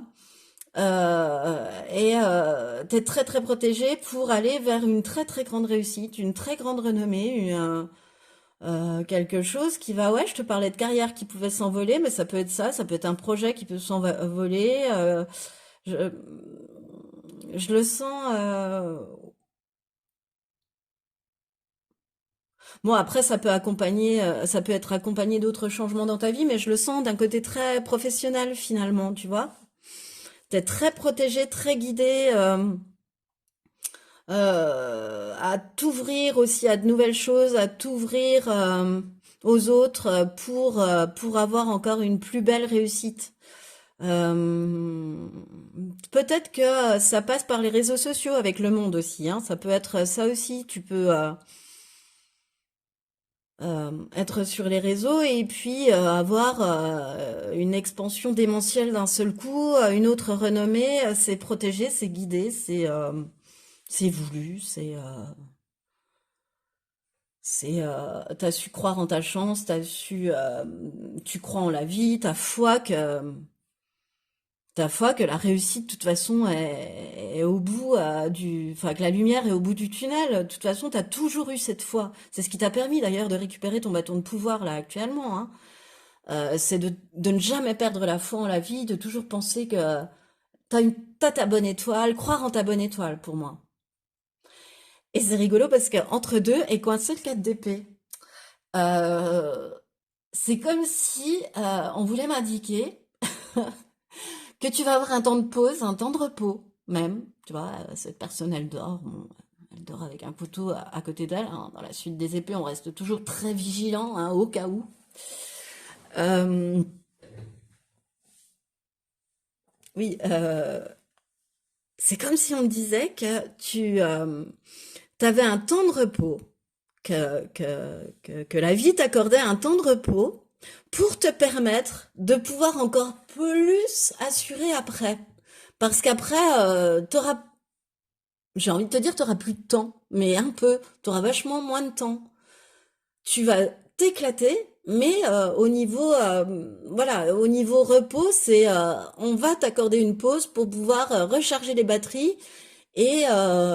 T'es très très protégé pour aller vers une très très grande réussite, une très grande renommée, quelque chose qui va, ouais, je te parlais de carrière qui pouvait s'envoler, mais ça peut être ça peut être un projet qui peut s'envoler. Je, je le sens, Bon, après, ça peut être accompagné d'autres changements dans ta vie, mais je le sens d'un côté très professionnel finalement, tu vois. T'es très protégé, très guidé, à t'ouvrir aussi à de nouvelles choses, à t'ouvrir aux autres pour avoir encore une plus belle réussite. Euh, Peut-être que ça passe par les réseaux sociaux avec le monde aussi, hein. Ça peut être ça aussi. Tu peux être sur les réseaux et puis avoir une expansion démentielle d'un seul coup, une autre renommée. C'est protégé, c'est guidé, c'est voulu, t'as su croire en ta chance, tu crois en la vie, ta foi que la réussite, de toute façon, est au bout enfin, que la lumière est au bout du tunnel. De toute façon, t'as toujours eu cette foi. C'est ce qui t'a permis d'ailleurs de récupérer ton bâton de pouvoir là actuellement, hein. C'est de ne jamais perdre la foi en la vie, de toujours penser que t'as ta bonne étoile, croire en ta bonne étoile pour moi. Et c'est rigolo parce que entre deux est coincé le 4 d'épée. Euh, c'est comme si on voulait m'indiquer que tu vas avoir un temps de pause, un temps de repos, même. Tu vois, cette personne, elle dort. Bon, elle dort avec un couteau à côté d'elle, hein. Dans la suite des épées, on reste toujours très vigilant, hein, au cas où. Euh, oui, c'est comme si on me disait que tu avais un temps de repos, que la vie t'accordait un temps de repos pour te permettre de pouvoir encore plus assurer après. Parce qu'après, j'ai envie de te dire, tu auras plus de temps, mais un peu, tu auras vachement moins de temps. Tu vas t'éclater, mais voilà, au niveau repos, on va t'accorder une pause pour pouvoir recharger les batteries et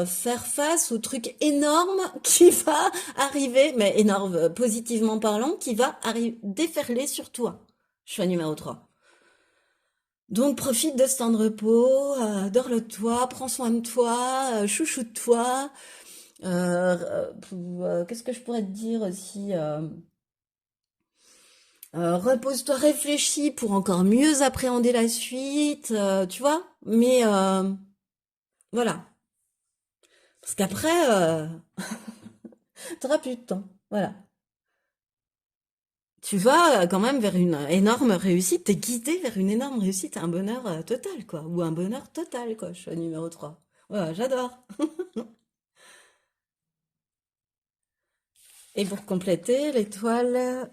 faire face au truc énorme qui va arriver, mais énorme, positivement parlant, qui va arriver, déferler sur toi. Choix numéro 3. Donc profite de ce temps de repos, dors-le-toi, prends soin de toi, chouchoute-toi. Qu'est-ce que je pourrais te dire aussi repose-toi, réfléchis pour encore mieux appréhender la suite, tu vois. Mais voilà, parce qu'après, t'auras plus de temps. Voilà. Tu vas quand même vers une énorme réussite, t'es guidé vers une énorme réussite, un bonheur total, quoi. Ou un bonheur total, quoi. Choix numéro 3. Voilà, j'adore. Et pour compléter, l'étoile,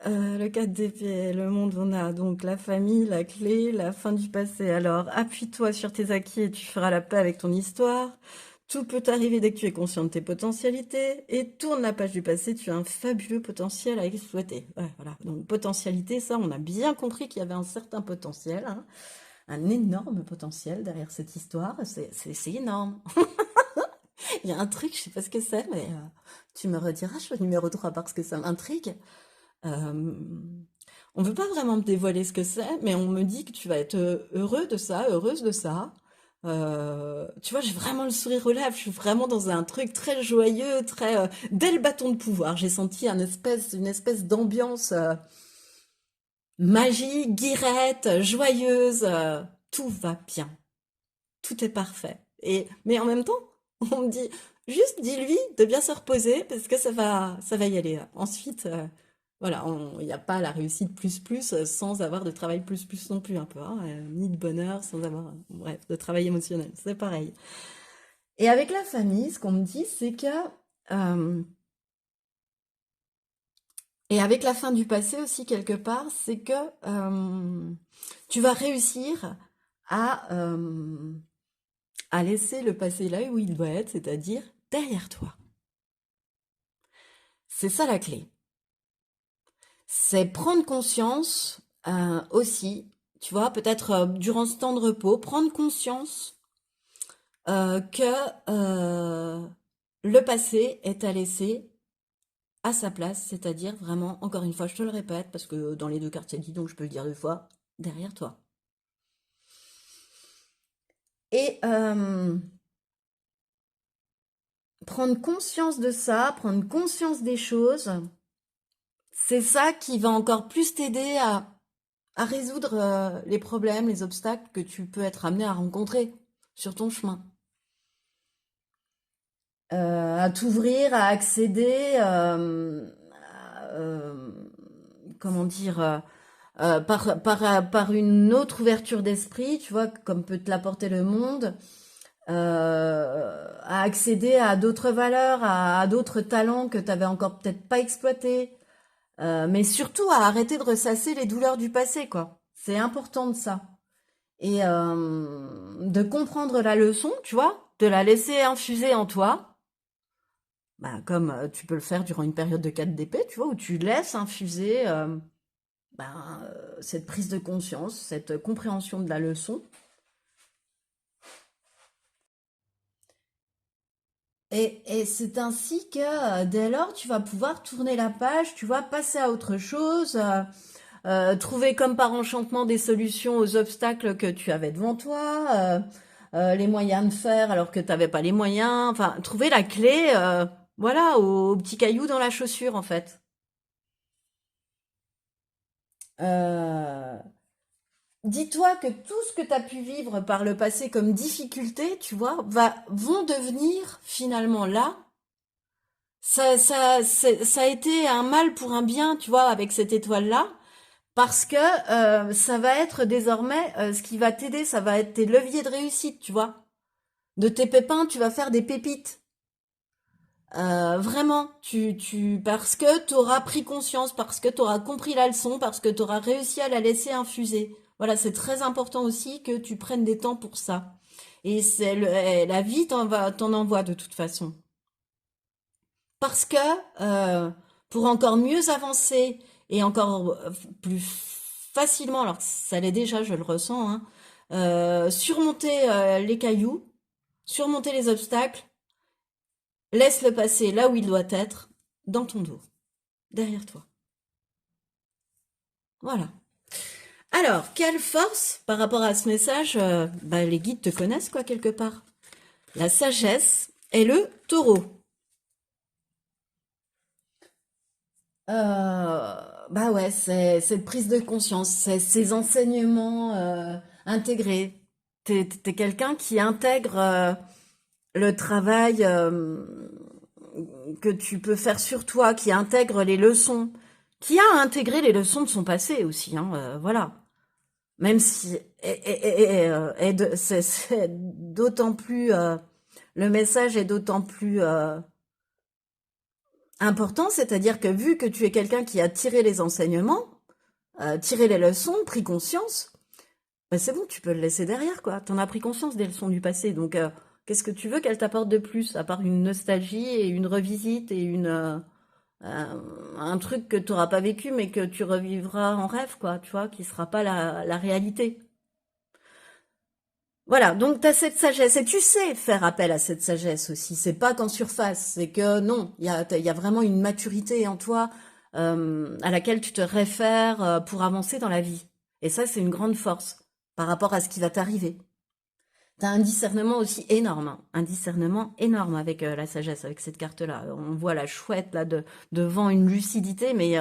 le 4 d'épée, le monde, on a donc la famille, la clé, la fin du passé. Alors, appuie-toi sur tes acquis et tu feras la paix avec ton histoire. Tout peut arriver dès que tu es conscient de tes potentialités. Et tourne la page du passé, tu as un fabuleux potentiel à exploiter. Ouais, voilà. Donc, potentialité, ça, on a bien compris qu'il y avait un certain potentiel, hein. Un énorme potentiel derrière cette histoire. C'est énorme. Il y a un truc, je sais pas ce que c'est, mais tu me rediras, choix numéro 3 parce que ça m'intrigue. Euh, on ne veut pas vraiment me dévoiler ce que c'est, mais on me dit que tu vas être heureux de ça, heureuse de ça. Tu vois, j'ai vraiment le sourire aux lèvres, je suis vraiment dans un truc très joyeux, très dès le bâton de pouvoir. J'ai senti une espèce d'ambiance magique, guirette, joyeuse. Tout va bien, tout est parfait. Mais en même temps, on me dit juste dis-lui de bien se reposer parce que ça va y aller. Ensuite, voilà, il n'y a pas la réussite plus plus sans avoir de travail plus plus non plus un peu, hein, ni de bonheur sans avoir, bref, de travail émotionnel. C'est pareil. Et avec la famille, ce qu'on me dit, c'est que euh, et avec la fin du passé aussi quelque part, c'est que tu vas réussir à euh, à laisser le passé là où il doit être, c'est-à-dire derrière toi. C'est ça la clé. C'est prendre conscience aussi, tu vois, peut-être durant ce temps de repos, prendre conscience que le passé est à laisser à sa place, c'est-à-dire vraiment, encore une fois, je te le répète, parce que dans les deux quartiers dit, donc je peux le dire deux fois, derrière toi. Et prendre conscience de ça, prendre conscience des choses, c'est ça qui va encore plus t'aider à résoudre les problèmes, les obstacles que tu peux être amené à rencontrer sur ton chemin. À t'ouvrir, à accéder, comment dire, par une autre ouverture d'esprit, tu vois, comme peut te l'apporter le monde, à accéder à d'autres valeurs, à d'autres talents que tu avais encore peut-être pas exploités, mais surtout à arrêter de ressasser les douleurs du passé, quoi. C'est important de ça. Et de comprendre la leçon, tu vois, de la laisser infuser en toi, bah, comme tu peux le faire durant une période de 4DP, tu vois, où tu laisses infuser cette prise de conscience, cette compréhension de la leçon. Et c'est ainsi que dès lors, tu vas pouvoir tourner la page, tu vois, passer à autre chose, trouver comme par enchantement des solutions aux obstacles que tu avais devant toi, les moyens de faire alors que tu n'avais pas les moyens, enfin, trouver la clé, voilà, au petit caillou dans la chaussure, en fait. Euh, Dis-toi que tout ce que tu as pu vivre par le passé comme difficulté, tu vois, vont devenir finalement là. Ça a été un mal pour un bien, tu vois, avec cette étoile-là, parce que ça va être désormais ce qui va t'aider, ça va être tes leviers de réussite, tu vois. De tes pépins, tu vas faire des pépites. Vraiment, parce que tu auras pris conscience, parce que tu auras compris la leçon, parce que tu auras réussi à la laisser infuser. Voilà, c'est très important aussi que tu prennes des temps pour ça. Et la vie t'en envoie de toute façon. Parce que pour encore mieux avancer et encore plus facilement, alors que ça l'est déjà, je le ressens, hein, surmonter les cailloux, surmonter les obstacles, laisse le passé là où il doit être, dans ton dos, derrière toi. Voilà. Alors, quelle force par rapport à ce message, bah, les guides te connaissent quoi quelque part. La sagesse et le taureau. Bah ouais, c'est cette prise de conscience, c'est ces enseignements intégrés. T'es quelqu'un qui intègre le travail que tu peux faire sur toi, qui intègre les leçons, qui a intégré les leçons de son passé aussi, hein, voilà. Même si c'est d'autant plus le message est d'autant plus important, c'est-à-dire que vu que tu es quelqu'un qui a tiré les enseignements, tiré les leçons, pris conscience, bah c'est bon, tu peux le laisser derrière, quoi. T'en as pris conscience des leçons du passé, donc qu'est-ce que tu veux qu'elle t'apporte de plus, à part une nostalgie et une revisite et un truc que tu n'auras pas vécu, mais que tu revivras en rêve, quoi, tu vois, qui sera pas la réalité. Voilà, donc tu as cette sagesse, et tu sais faire appel à cette sagesse aussi. C'est pas qu'en surface, c'est que non, il y a vraiment une maturité en toi à laquelle tu te réfères pour avancer dans la vie. Et ça, c'est une grande force par rapport à ce qui va t'arriver. T'as un discernement aussi énorme, hein, un discernement énorme avec la sagesse, avec cette carte-là. On voit la chouette là devant une lucidité, mais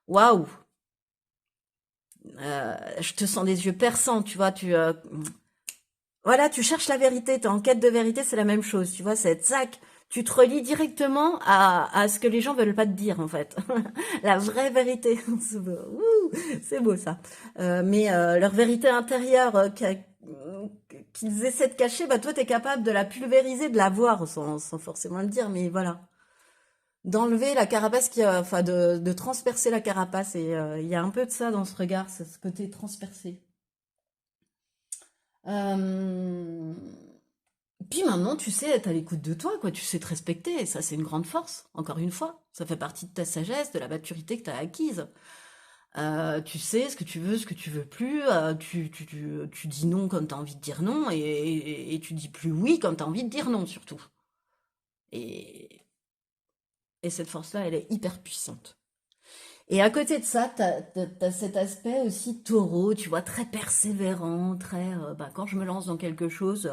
waouh, je te sens des yeux perçants, tu vois, voilà, tu cherches la vérité, t'es en quête de vérité, c'est la même chose, tu vois, c'est zac, tu te relis directement à ce que les gens veulent pas te dire, en fait. La vraie vérité. C'est beau ça. Mais leur vérité intérieure qu'ils essaient de cacher, bah toi, t'es capable de la pulvériser, de la voir sans forcément le dire, mais voilà. D'enlever la carapace enfin, de transpercer la carapace. Et il y a un peu de ça dans ce regard, c'est ce côté transpercé. Euh, Puis maintenant, tu sais être à l'écoute de toi, quoi. Tu sais te respecter, et ça, c'est une grande force. Encore une fois, ça fait partie de ta sagesse, de la maturité que tu as acquise. Tu sais ce que tu veux, ce que tu veux plus. Tu dis non quand tu as envie de dire non, et tu dis plus oui quand tu as envie de dire non, surtout. Et, et cette force-là, elle est hyper puissante. Et à côté de ça, t'as cet aspect aussi taureau, tu vois, très persévérant, très... bah, quand je me lance dans quelque chose,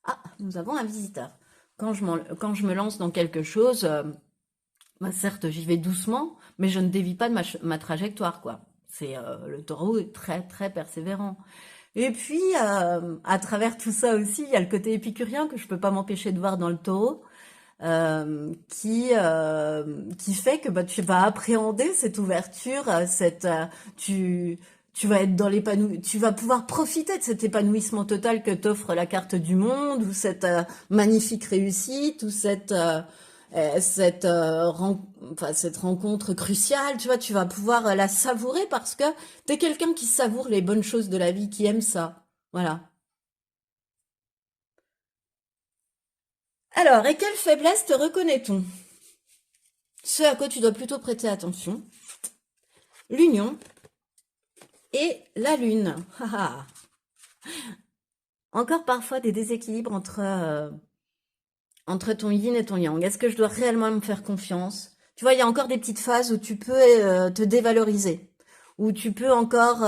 ah, nous avons un visiteur. quand je me lance dans quelque chose, bah, certes, j'y vais doucement, mais je ne dévie pas de ma trajectoire, quoi. Le taureau est très, très persévérant. Et puis, à travers tout ça aussi, il y a le côté épicurien que je peux pas m'empêcher de voir dans le taureau, qui fait que bah, tu vas appréhender cette ouverture, tu, tu vas être dans tu vas pouvoir profiter de cet épanouissement total que t'offre la carte du monde, ou cette magnifique réussite, ou enfin, cette rencontre cruciale, tu vois, tu vas pouvoir la savourer parce que t'es quelqu'un qui savoure les bonnes choses de la vie, qui aime ça. Voilà. Alors, et quelle faiblesse te reconnaît-on? Ce à quoi tu dois plutôt prêter attention, l'union et la lune. Encore parfois des déséquilibres entre ton yin et ton yang. Est-ce que je dois réellement me faire confiance? Tu vois, il y a encore des petites phases où tu peux te dévaloriser, où tu peux encore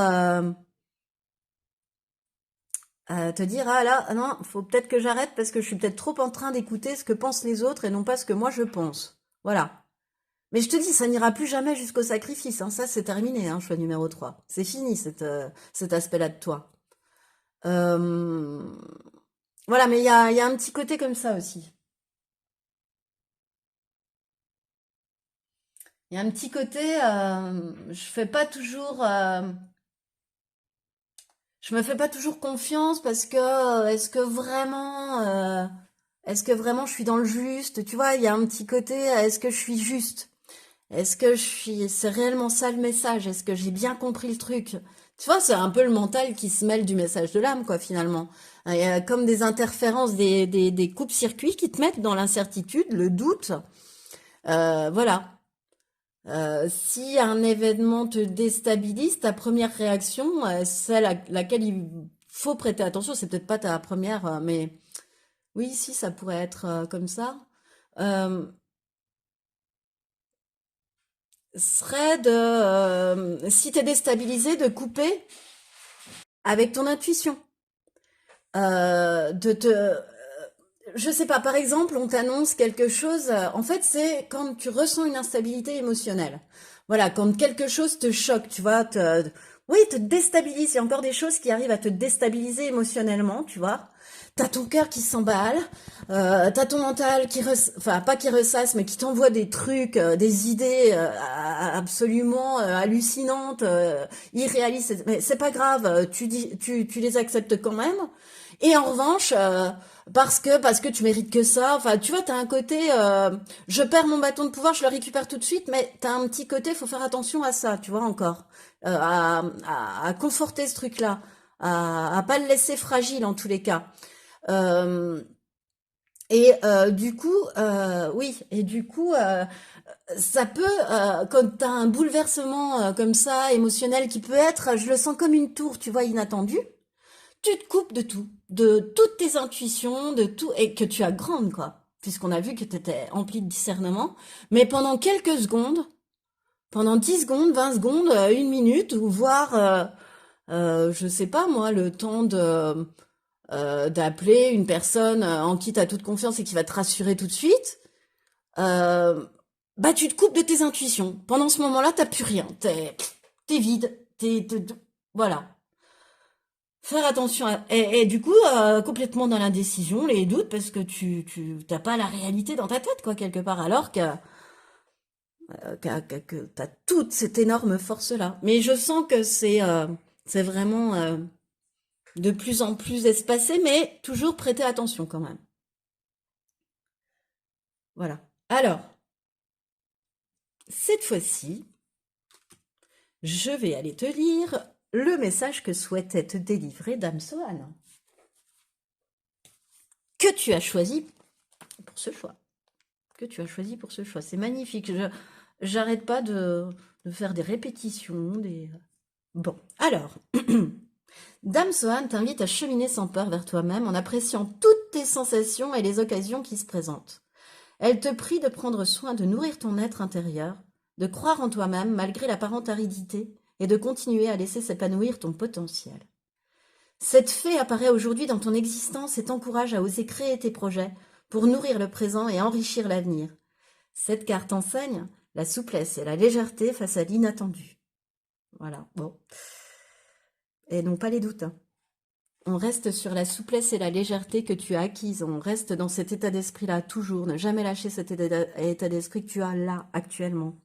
te dire, ah là, ah non, faut peut-être que j'arrête parce que je suis peut-être trop en train d'écouter ce que pensent les autres et non pas ce que moi je pense. Voilà. Mais je te dis, ça n'ira plus jamais jusqu'au sacrifice, hein. Ça, c'est terminé, hein, choix numéro 3. C'est fini, cet aspect-là de toi. Euh, Voilà, mais il y a un petit côté comme ça aussi. Il y a un petit côté, je fais pas toujours, je me fais pas toujours confiance parce que est-ce que vraiment je suis dans le juste? Tu vois, il y a un petit côté, est-ce que je suis juste? C'est réellement ça le message? Est-ce que j'ai bien compris le truc? Tu vois, c'est un peu le mental qui se mêle du message de l'âme, quoi, finalement. Il y a comme des interférences, des coupes-circuits qui te mettent dans l'incertitude, le doute. Voilà. Si un événement te déstabilise, ta première réaction, celle à laquelle il faut prêter attention, c'est peut-être pas ta première, mais oui, si, ça pourrait être comme ça, euh, serait si t'es déstabilisé, de couper avec ton intuition. De te, je sais pas, par exemple, on t'annonce quelque chose, en fait, c'est quand tu ressens une instabilité émotionnelle. Voilà, quand quelque chose te choque, tu vois, oui, te déstabilise. Il y a encore des choses qui arrivent à te déstabiliser émotionnellement, tu vois. T'as ton cœur qui s'emballe, t'as ton mental enfin pas qui ressasse, mais qui t'envoie des trucs, des idées absolument hallucinantes, irréalistes. Mais c'est pas grave, tu les acceptes quand même. Et en revanche, parce que tu mérites que ça. Enfin, tu vois, t'as un côté, je perds mon bâton de pouvoir, je le récupère tout de suite, mais t'as un petit côté, faut faire attention à ça, tu vois encore, à conforter ce truc-là, à pas le laisser fragile en tous les cas. Euh, du coup, oui, et du coup, ça peut, quand t'as un bouleversement comme ça, émotionnel, qui peut être, je le sens comme une tour, tu vois, inattendue, tu te coupes de tout, de toutes tes intuitions, de tout, et que tu as grande, quoi. Puisqu'on a vu que tu étais empli de discernement. Mais pendant quelques secondes, pendant 10 secondes, 20 secondes, une minute, ou voire, je sais pas moi, le temps d'appeler une personne en qui tu as toute confiance et qui va te rassurer tout de suite, euh, bah tu te coupes de tes intuitions. Pendant ce moment-là, t'as plus rien. T'es vide. Voilà. Faire attention et du coup, complètement dans l'indécision, les doutes, parce que tu t'as pas la réalité dans ta tête, quoi, quelque part, alors que t'as toute cette énorme force-là. Mais je sens que c'est vraiment de plus en plus espacé, mais toujours prêter attention quand même. Voilà. Alors, cette fois-ci, je vais aller te lire le message que souhaitait te délivrer Dame Sohan, que tu as choisi pour ce choix. Que tu as choisi pour ce choix. C'est magnifique. J'arrête pas de faire des répétitions. Bon, alors, Dame Sohan t'invite à cheminer sans peur vers toi-même en appréciant toutes tes sensations et les occasions qui se présentent. Elle te prie de prendre soin de nourrir ton être intérieur, de croire en toi-même malgré l'apparente aridité et de continuer à laisser s'épanouir ton potentiel. Cette fée apparaît aujourd'hui dans ton existence et t'encourage à oser créer tes projets pour nourrir le présent et enrichir l'avenir. Cette carte enseigne la souplesse et la légèreté face à l'inattendu. Voilà, bon. Et non pas les doutes, hein. On reste sur la souplesse et la légèreté que tu as acquise. On reste dans cet état d'esprit-là, toujours. Ne jamais lâcher cet état d'esprit que tu as là, actuellement.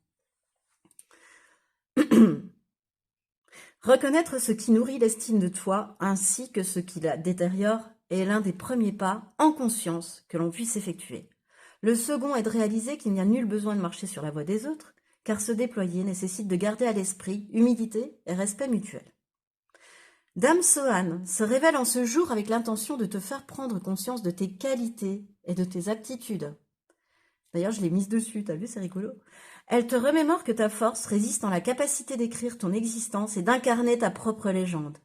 Reconnaître ce qui nourrit l'estime de toi, ainsi que ce qui la détériore, est l'un des premiers pas, en conscience, que l'on puisse effectuer. Le second est de réaliser qu'il n'y a nul besoin de marcher sur la voie des autres, car se déployer nécessite de garder à l'esprit humilité et respect mutuel. Dame Sohan se révèle en ce jour avec l'intention de te faire prendre conscience de tes qualités et de tes aptitudes. D'ailleurs, je l'ai mise dessus, t'as vu, c'est rigolo. Elle te remémore que ta force résiste en la capacité d'écrire ton existence et d'incarner ta propre légende.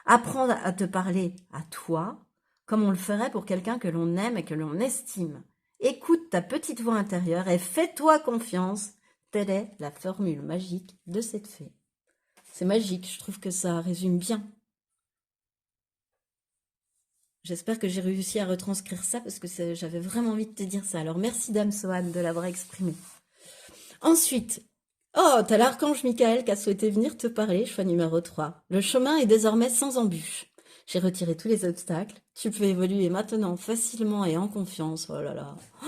Apprendre à te parler à toi, comme on le ferait pour quelqu'un que l'on aime et que l'on estime. Écoute ta petite voix intérieure et fais-toi confiance. Telle est la formule magique de cette fée. C'est magique, je trouve que ça résume bien. J'espère que j'ai réussi à retranscrire ça parce que j'avais vraiment envie de te dire ça. Alors merci Dame Sohan de l'avoir exprimé. Ensuite, oh, t'as l'archange Michael qui a souhaité venir te parler, choix numéro 3. Le chemin est désormais sans embûches. J'ai retiré tous les obstacles. Tu peux évoluer maintenant facilement et en confiance. Oh là là. Oh,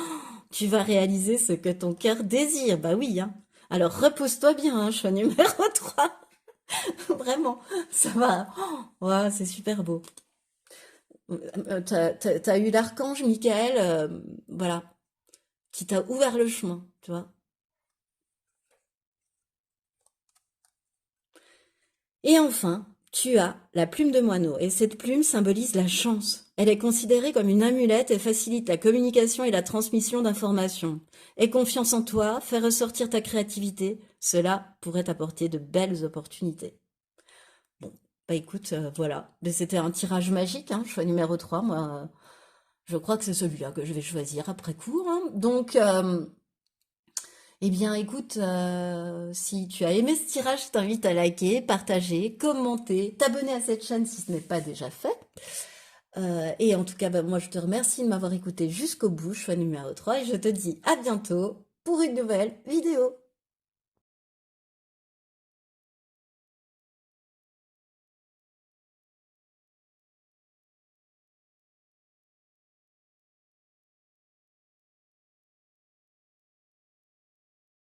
tu vas réaliser ce que ton cœur désire. Bah oui, hein. Alors repose-toi bien, hein, choix numéro 3. Vraiment, ça va. Oh, ouais, c'est super beau. T'as eu l'archange Michael, voilà, qui t'a ouvert le chemin, tu vois. Et enfin, tu as la plume de moineau, et cette plume symbolise la chance. Elle est considérée comme une amulette et facilite la communication et la transmission d'informations. Aie confiance en toi, fais ressortir ta créativité, cela pourrait t'apporter de belles opportunités. Bon, bah écoute, voilà, mais c'était un tirage magique, hein, choix numéro 3, moi, je crois que c'est celui-là que je vais choisir après coup, hein. Donc, eh bien, écoute, si tu as aimé ce tirage, je t'invite à liker, partager, commenter, t'abonner à cette chaîne si ce n'est pas déjà fait. Et en tout cas, bah, moi, je te remercie de m'avoir écouté jusqu'au bout, choix numéro 3, et je te dis à bientôt pour une nouvelle vidéo.